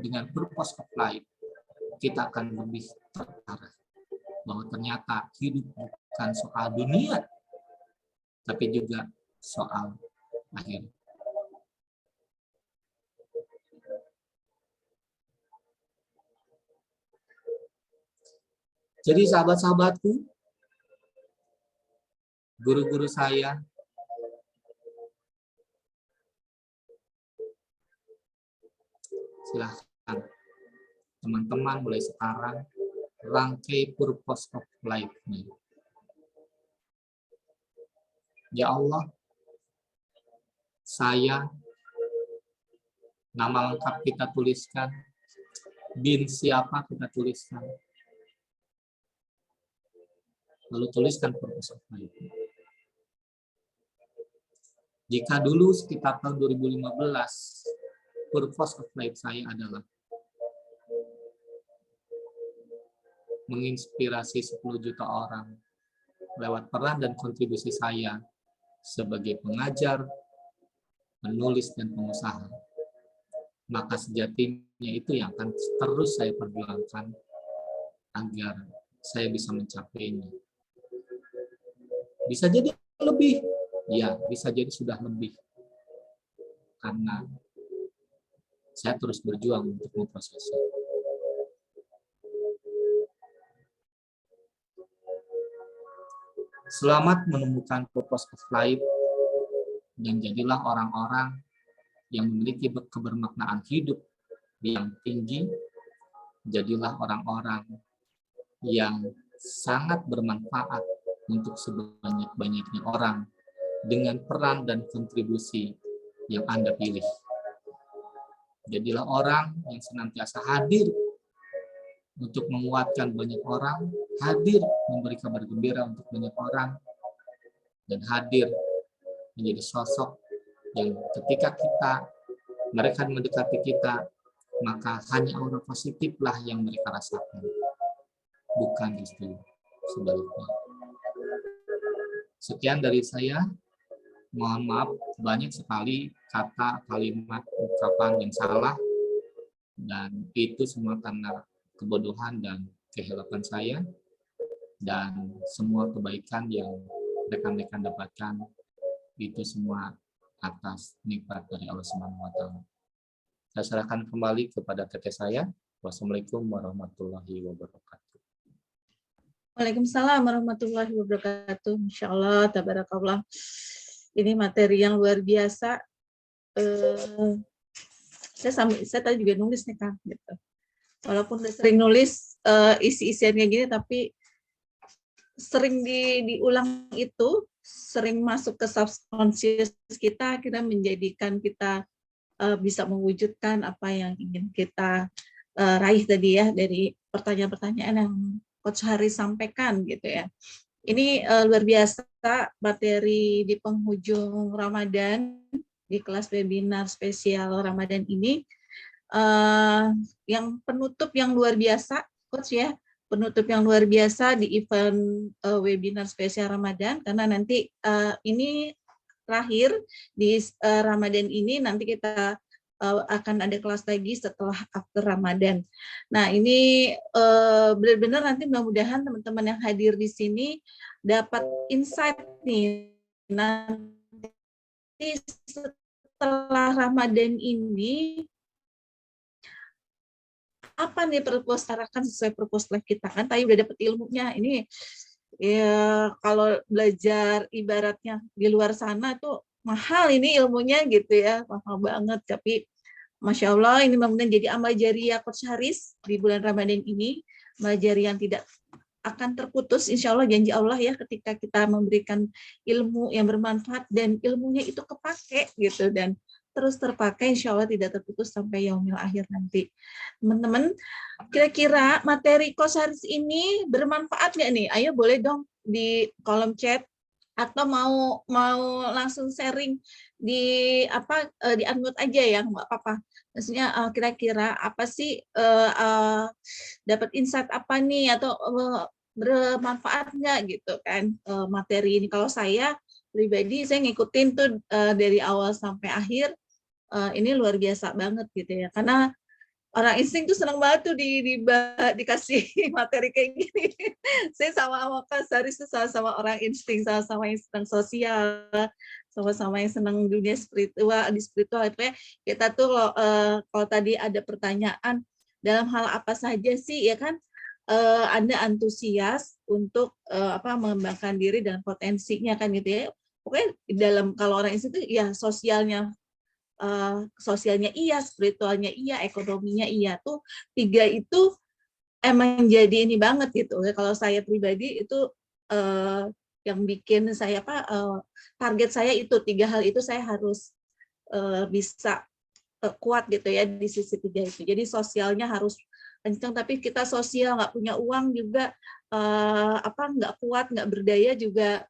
dengan purpose of life, kita akan lebih terarah bahwa ternyata hidup bukan soal dunia, tapi juga soal akhir. Jadi sahabat-sahabatku, guru-guru saya, silahkan teman-teman mulai sekarang rangkai purpose of life-nya. Ya Allah, saya, nama lengkap kita tuliskan, bin siapa kita tuliskan, lalu tuliskan purpose of life. Jika dulu sekitar tahun 2015, purpose of life saya adalah menginspirasi 10 juta orang lewat peran dan kontribusi saya sebagai pengajar, penulis, dan pengusaha, maka sejatinya itu yang akan terus saya perjuangkan agar saya bisa mencapainya. Bisa jadi lebih, ya bisa jadi sudah lebih, karena saya terus berjuang untuk memprosesnya. Selamat menemukan purpose of life, dan jadilah orang-orang yang memiliki kebermaknaan hidup yang tinggi. Jadilah orang-orang yang sangat bermanfaat untuk sebanyak-banyaknya orang dengan peran dan kontribusi yang Anda pilih. Jadilah orang yang senantiasa hadir untuk menguatkan banyak orang, hadir memberi kabar gembira untuk banyak orang, dan hadir menjadi sosok yang ketika mereka mendekati kita, maka hanya aura positiflah yang mereka rasakan, bukan justru sebaliknya. Sekian dari saya. Mohon maaf, banyak sekali kata, kalimat, ungkapan yang salah, dan itu semua karena kebodohan dan kehilapan saya, dan semua kebaikan yang rekan-rekan dapatkan itu semua atas nikmat dari Allah Subhanahu wa Ta'ala. Saya serahkan kembali kepada teteh saya. Wassalamualaikum warahmatullahi wabarakatuh.
Waalaikumsalam warahmatullahi wabarakatuh. Insyaallah, tabarakallah. Ini materi yang luar biasa. Saya tadi juga nulis nih Kang. Gitu. Walaupun udah sering nulis isi-isiannya gini, tapi sering diulang itu, sering masuk ke subconscious kita, akhirnya menjadikan kita bisa mewujudkan apa yang ingin kita raih tadi ya, dari pertanyaan-pertanyaan yang Coach Hari sampaikan gitu ya. Ini luar biasa materi di penghujung Ramadan, di kelas webinar spesial Ramadan ini. Yang penutup yang luar biasa, Coach ya, penutup yang luar biasa di event webinar spesial Ramadan, karena nanti ini terakhir di Ramadan ini, nanti kita akan ada kelas lagi setelah after Ramadan. Nah, ini benar-benar nanti mudah-mudahan teman-teman yang hadir di sini dapat insight nih. Nanti setelah Ramadan ini, apa nih purpose, tarakan sesuai purpose life kita kan. Tadi udah dapet ilmunya. Ini ya kalau belajar ibaratnya di luar sana tuh mahal ini ilmunya gitu ya, mahal banget. Tapi Masya Allah ini mudah-mudahan jadi amal jariah Coach Haris di bulan Ramadan ini, amal jariah yang tidak akan terputus, insya Allah janji Allah ya, ketika kita memberikan ilmu yang bermanfaat dan ilmunya itu kepake gitu dan terus terpakai, insya Allah tidak terputus sampai yaumil akhir nanti. Teman-teman, kira-kira materi Coach Haris ini bermanfaat nggak nih? Ayo boleh dong di kolom chat atau mau langsung sharing di di unmute aja ya, nggak apa-apa. Maksudnya kira-kira apa sih dapat insight apa nih atau bermanfaat nggak gitu kan materi ini. Kalau saya pribadi saya ngikutin tuh dari awal sampai akhir, ini luar biasa banget gitu ya, karena orang insting tuh senang banget tuh dikasih materi kayak gini. Saya sama Kak Saris tuh sama-sama orang insting, sama-sama yang senang sosial, sama-sama yang senang dunia spiritual, di spiritual. Kita tuh kalau tadi ada pertanyaan dalam hal apa saja sih ya kan, Anda antusias untuk mengembangkan diri dan potensinya kan gitu ya. Pokoknya dalam kalau orang insting itu ya sosialnya iya, spiritualnya iya, ekonominya iya, tuh 3 itu emang jadi ini banget gitu. Kalau saya pribadi itu yang bikin saya target saya itu 3 hal itu saya harus bisa kuat gitu ya di sisi 3 itu. Jadi sosialnya harus kencang, tapi kita sosial nggak punya uang juga nggak kuat, nggak berdaya juga,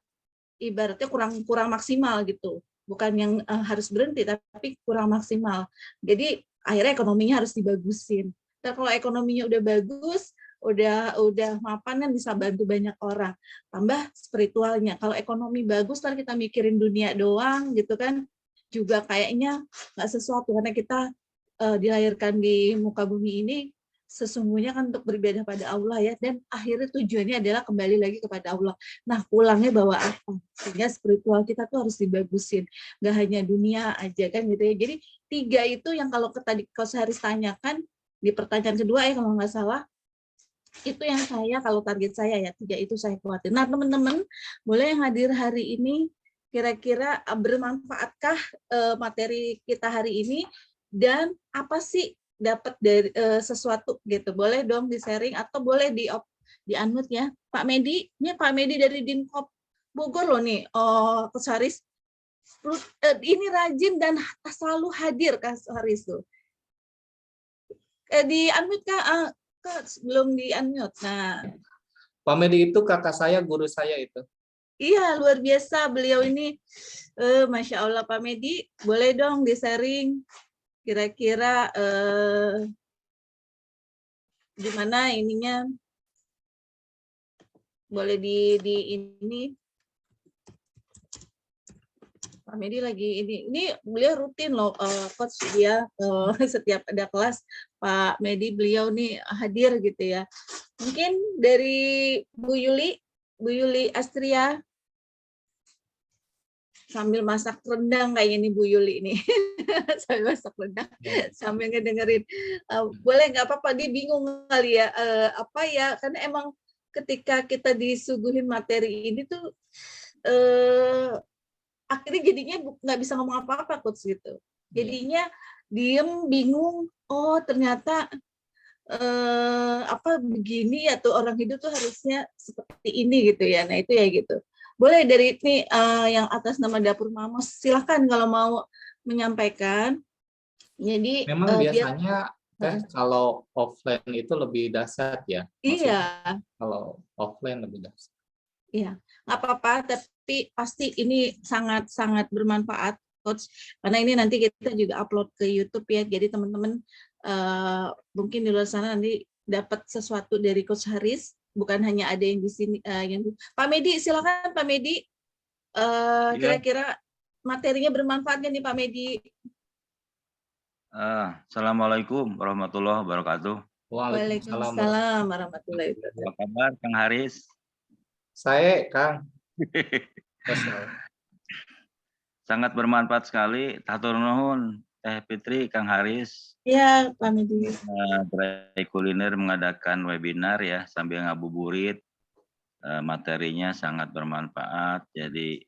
ibaratnya kurang maksimal gitu. Bukan yang harus berhenti, tapi kurang maksimal. Jadi akhirnya ekonominya harus dibagusin. Nah, kalau ekonominya udah bagus, udah mapan kan bisa bantu banyak orang. Tambah spiritualnya. Kalau ekonomi bagus, ntar kita mikirin dunia doang gitu kan, juga kayaknya nggak sesuatu, karena kita dilahirkan di muka bumi ini sesungguhnya kan untuk beribadah pada Allah ya, dan akhirnya tujuannya adalah kembali lagi kepada Allah. Nah, pulangnya bawa apa? Sehingga spiritual kita tuh harus dibagusin, nggak hanya dunia aja kan gitu ya. Jadi 3 itu yang kalau tadi Coach Haris tanyakan di pertanyaan kedua ya kalau nggak salah, itu yang saya kalau target saya ya 3 itu saya kuatin. Nah, teman-teman boleh yang hadir hari ini kira-kira bermanfaatkah materi kita hari ini, dan apa sih dapat dari sesuatu gitu, boleh dong di sharing atau boleh di unmute ya. Pak Medi, ini Pak Medi dari Dinkop Bogor loh nih, Coach Haris ini rajin dan selalu hadir Kak Haris tuh. Di unmute Kak, belum di unmute. Nah,
Pak Medi itu kakak saya, guru saya itu.
iya luar biasa beliau ini, Masya Allah. Pak Medi boleh dong di sharing kira-kira gimana ininya, boleh di ini. Pak Medi lagi ini beliau rutin loh coach dia setiap ada kelas Pak Medi beliau nih hadir gitu ya. Mungkin dari Bu Yuli Astria sambil masak rendang kayaknya nih Bu Yuli ini. Sambil masak rendang sambil ngedengerin. Boleh nggak apa-apa, dia bingung kali ya karena emang ketika kita disuguhin materi ini tuh akhirnya jadinya nggak bisa ngomong apa-apa coach gitu. Jadinya diem, bingung, oh ternyata begini ya tuh orang hidup tuh harusnya seperti ini gitu ya. Nah itu ya gitu. Boleh dari ini yang atas nama Dapur Mamos, silakan kalau mau menyampaikan. Jadi
memang biasanya kalau offline itu lebih dahsyat ya.
Iya.
Kalau offline lebih dahsyat.
Iya, nggak apa-apa, tapi pasti ini sangat-sangat bermanfaat, Coach. Karena ini nanti kita juga upload ke YouTube ya, jadi teman-teman mungkin di luar sana nanti dapat sesuatu dari Coach Haris, bukan hanya ada yang di sini. Pak Medi, silakan Pak Medi, kira-kira materinya bermanfaatnya nih Pak Medi.
Assalamualaikum warahmatullahi wabarakatuh.
Waalaikumsalam warahmatullahi wabarakatuh.
Apa kabar Kang Haris?
Saya Kang.
Sangat bermanfaat sekali. Hatur nuhun Teh Fitri, Kang Haris,
Ya, Pak Medi.
Gerai Kuliner mengadakan webinar ya sambil ngabuburit. Materinya sangat bermanfaat. Jadi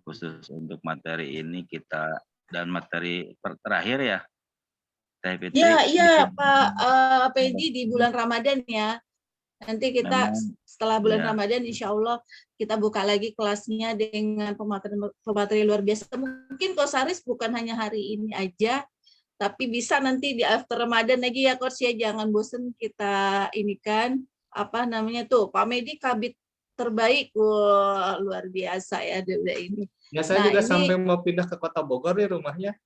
khusus untuk materi ini kita dan materi terakhir ya, Teh Fitri.
Iya Pak Pedi di bulan Ramadan ya. Nanti kita
Memang,
setelah bulan
ya.
Ramadan, insya Allah kita buka lagi kelasnya dengan pemateri luar biasa. Mungkin Kosaris bukan hanya hari ini aja, tapi bisa nanti di after Ramadan lagi ya Coach ya. Jangan bosen kita ini kan apa namanya tuh Pak Medi kabit terbaik. Wah, luar biasa ya udah ini.
Ya, saya
Nah,
juga
ini-
sampai mau pindah ke Kota Bogor nih rumahnya.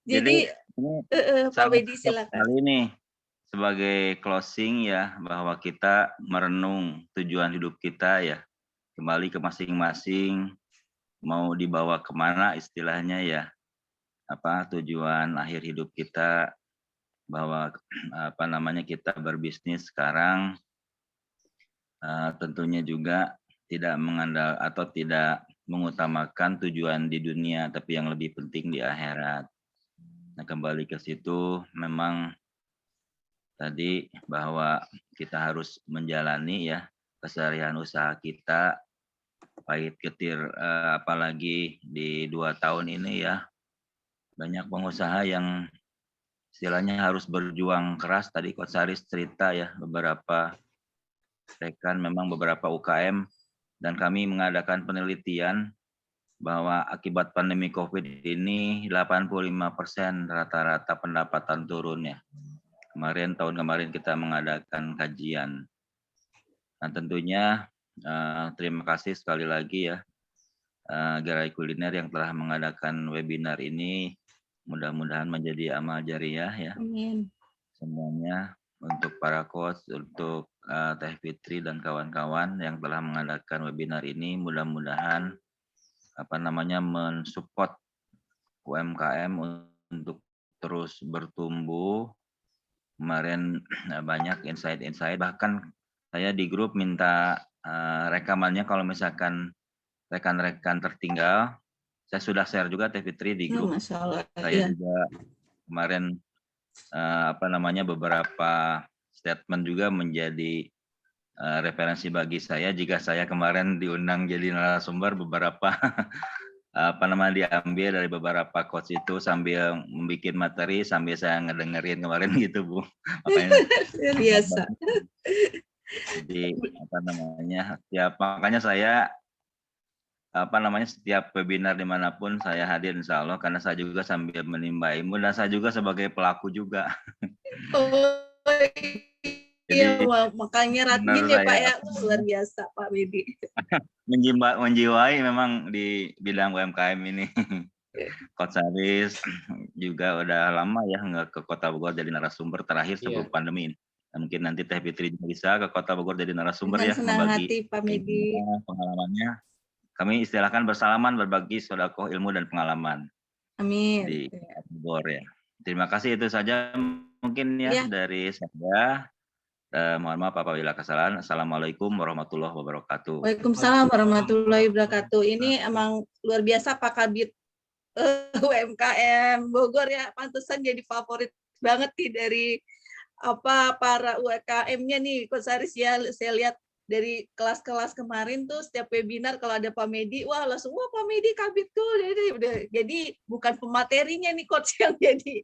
Jadi
ini
Pak
sangat
Medi
cocok
silakan.
sekali nih sebagai closing ya, bahwa kita merenung tujuan hidup kita ya, kembali ke masing-masing, mau dibawa kemana istilahnya ya, apa tujuan akhir hidup kita, bahwa apa namanya kita berbisnis sekarang tentunya juga tidak tidak mengutamakan tujuan di dunia, tapi yang lebih penting di akhirat. Nah, kembali ke situ memang tadi bahwa kita harus menjalani ya keseharian usaha kita, pahit getir apalagi di 2 tahun ini ya, banyak pengusaha yang istilahnya harus berjuang keras. Tadi Coach Saris cerita ya, beberapa rekan memang beberapa UKM, dan kami mengadakan penelitian bahwa akibat pandemi COVID ini 85% rata-rata pendapatan turun ya. Tahun kemarin kita mengadakan kajian. Nah, tentunya terima kasih sekali lagi ya Gerai Kuliner yang telah mengadakan webinar ini. Mudah-mudahan menjadi amal jariah ya.
Amin.
Semuanya, untuk para coach, untuk Teh Fitri dan kawan-kawan yang telah mengadakan webinar ini, mudah-mudahan mensupport UMKM untuk terus bertumbuh. Kemarin banyak insight-insight, bahkan saya di grup minta rekamannya kalau misalkan rekan-rekan tertinggal. Saya sudah share juga Teh Fitri di grup.
Masya Allah.
Saya
Ya.
juga kemarin beberapa statement juga menjadi referensi bagi saya jika saya kemarin diundang jadi narasumber. Beberapa diambil dari beberapa coach itu sambil membuat materi sambil saya ngedengerin kemarin gitu Bu. Makanya
Biasa.
jadi makanya saya setiap webinar dimanapun saya hadir insya Allah, karena saya juga sambil menimba ilmu dan saya juga sebagai pelaku juga.
Oh, iya, makanya rajin ya Pak ya, luar biasa Pak Medi.
Menjiwai memang di bidang UMKM ini. Coach Saris juga udah lama ya nggak ke Kota Bogor jadi narasumber terakhir sebelum pandemi ini. Nah, mungkin nanti Teh Fitri bisa ke Kota Bogor jadi narasumber
dengan
ya,
senang
membagi
hati Pak Medi.
Pengalamannya. Kami istilahkan bersalaman, berbagi sedekah ilmu dan pengalaman.
Amin.
Di Bogor ya. Terima kasih, itu saja mungkin ya dari saya. Mohon maaf apabila kesalahan. Assalamualaikum warahmatullahi wabarakatuh.
Waalaikumsalam warahmatullahi wabarakatuh. Ini emang luar biasa Pak Kabit UMKM Bogor ya, pantesan jadi favorit banget nih dari para UMKM-nya nih Coach Saris ya. Saya lihat dari kelas-kelas kemarin tuh setiap webinar kalau ada Pak Medi, wah langsung wah Pak Medi kabitku. Jadi bukan pematerinya nih coach yang jadi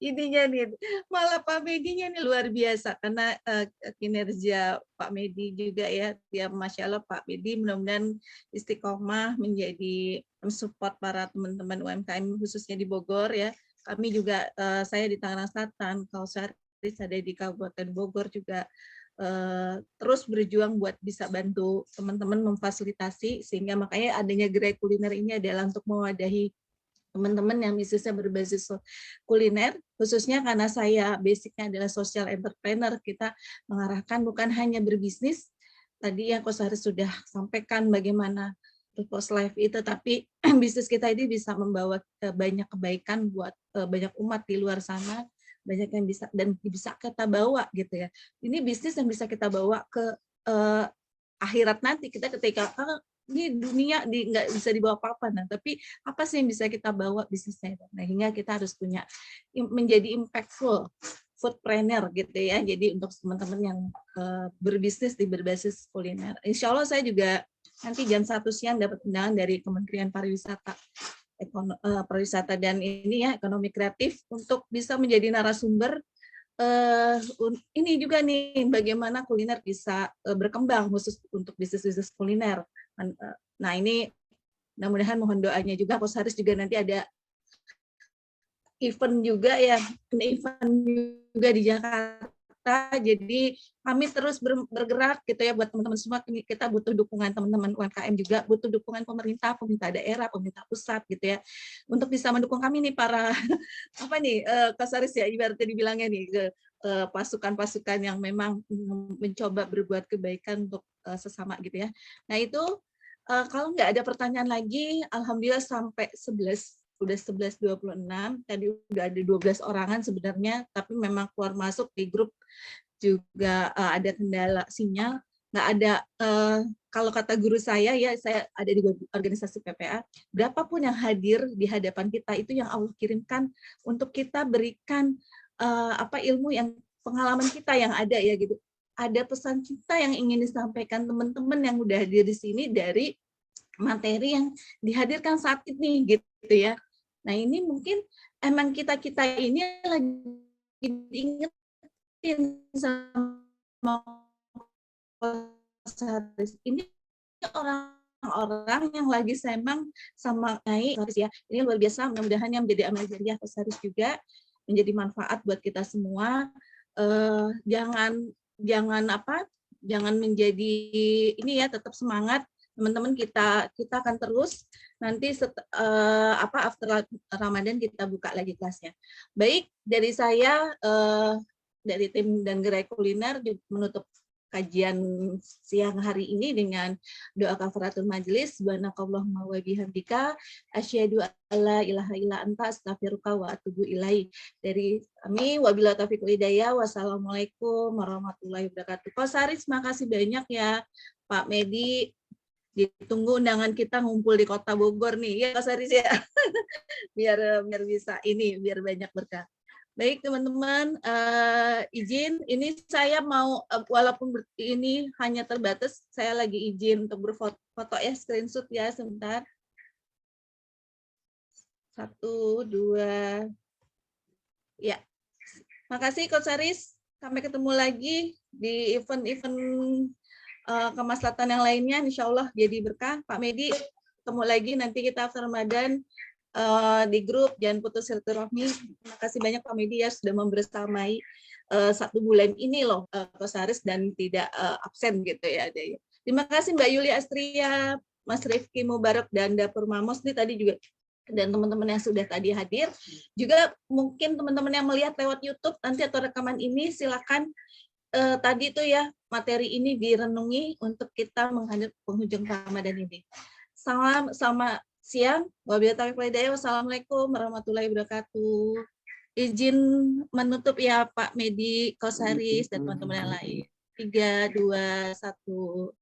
ininya nih, malah Pak Medinya nih luar biasa karena kinerja Pak Medi juga ya. Dia Masya Allah Pak Medi mudah-mudahan istiqomah menjadi mensupport para teman-teman UMKM khususnya di Bogor ya. Kami juga saya di Tangerang Selatan, Coach Saris ada di Kabupaten Bogor juga terus berjuang buat bisa bantu teman-teman memfasilitasi, sehingga makanya adanya Gerai Kuliner ini adalah untuk mewadahi teman-teman yang bisnisnya berbasis kuliner, khususnya karena saya basicnya adalah social entrepreneur. Kita mengarahkan bukan hanya berbisnis, tadi yang Coach Haris sudah sampaikan bagaimana purpose life itu, tapi bisnis kita ini bisa membawa banyak kebaikan buat banyak umat di luar sana, banyak yang bisa dan bisa kita bawa gitu ya. Ini bisnis yang bisa kita bawa ke akhirat nanti. Kita ketika ini dunia nggak bisa dibawa apa-apa. Nah, tapi apa sih yang bisa kita bawa bisnisnya? Nah, hingga kita harus punya menjadi impactful foodpreneur gitu ya. Jadi untuk teman-teman yang berbisnis di berbasis kuliner. Insya Allah saya juga nanti jam 1 siang dapat undangan dari Kementerian Pariwisata, Pariwisata dan ini ya ekonomi kreatif untuk bisa menjadi narasumber. Ini juga nih bagaimana kuliner bisa berkembang khusus untuk bisnis-bisnis kuliner. Nah ini mudah-mudahan mohon doanya juga. Coach Haris juga nanti ada event juga ya, event juga di Jakarta. Jadi kami terus bergerak gitu ya buat teman-teman semua. Kita butuh dukungan teman-teman UMKM juga, butuh dukungan pemerintah daerah, pemerintah pusat gitu ya, untuk bisa mendukung kami nih para apa nih Kasaris ya ibaratnya dibilangnya nih pasukan-pasukan yang memang mencoba berbuat kebaikan untuk sesama gitu ya. Nah itu kalau nggak ada pertanyaan lagi, alhamdulillah sampai 11. Udah 11.26, tadi udah ada 12 orangan sebenarnya, tapi memang keluar masuk di grup juga ada kendala sinyal, nggak ada, kalau kata guru saya ya, saya ada di organisasi PPA, berapapun yang hadir di hadapan kita itu yang Allah kirimkan untuk kita berikan ilmu yang pengalaman kita yang ada ya gitu. Ada pesan kita yang ingin disampaikan teman-teman yang udah hadir di sini dari materi yang dihadirkan saat ini gitu ya. Nah ini mungkin emang kita ini lagi diingetin sama ini orang-orang yang lagi semang sama naik ya. Ini luar biasa, mudah-mudahan yang menjadi amal jariah Haris juga menjadi manfaat buat kita semua. Jangan menjadi ini ya, tetap semangat teman-teman, kita akan terus nanti after Ramadan kita buka lagi kelasnya. Baik, dari saya dari tim dan gerai kuliner menutup kajian siang hari ini dengan doa kafaratul majelis. Subhanakallahumma wa bihamdika asyhadu alla ilaha illa anta astaghfiruka wa atubu ilaik. Dari kami wabillahi taufiq wal hidayah. Wassalamualaikum warahmatullahi wabarakatuh. Coach Haris, makasih banyak ya. Pak Medi, ditunggu undangan kita ngumpul di Kota Bogor nih ya Coach Haris ya. biar bisa ini, biar banyak berkah. Baik teman-teman, izin ini saya mau walaupun ini hanya terbatas, saya lagi izin untuk berfoto ya, screenshot ya sebentar. 1, 2, ya. Makasih Coach Haris, sampai ketemu lagi di event-event kemaslahatan yang lainnya, insya Allah jadi berkah. Pak Medi, ketemu lagi nanti kita after Ramadan di grup, jangan putus silaturahmi. Terima kasih banyak Pak Medi ya sudah membersamai 1 bulan ini loh Coach Haris dan tidak absen gitu ya. Terima kasih Mbak Yuli Astria, Mas Rifki Mubarak dan Dapur Mamos nih tadi juga, dan teman-teman yang sudah tadi hadir. Juga mungkin teman-teman yang melihat lewat YouTube nanti atau rekaman ini silakan tadi itu ya materi ini direnungi untuk kita menghadap penghujung Ramadan ini. Salam sama siang. Wabillahi taufiq wal hidayah. Wassalamualaikum warahmatullahi wabarakatuh. Izin menutup ya Pak Medi, Coach Haris dan teman-teman yang lain. 3, 2, 1.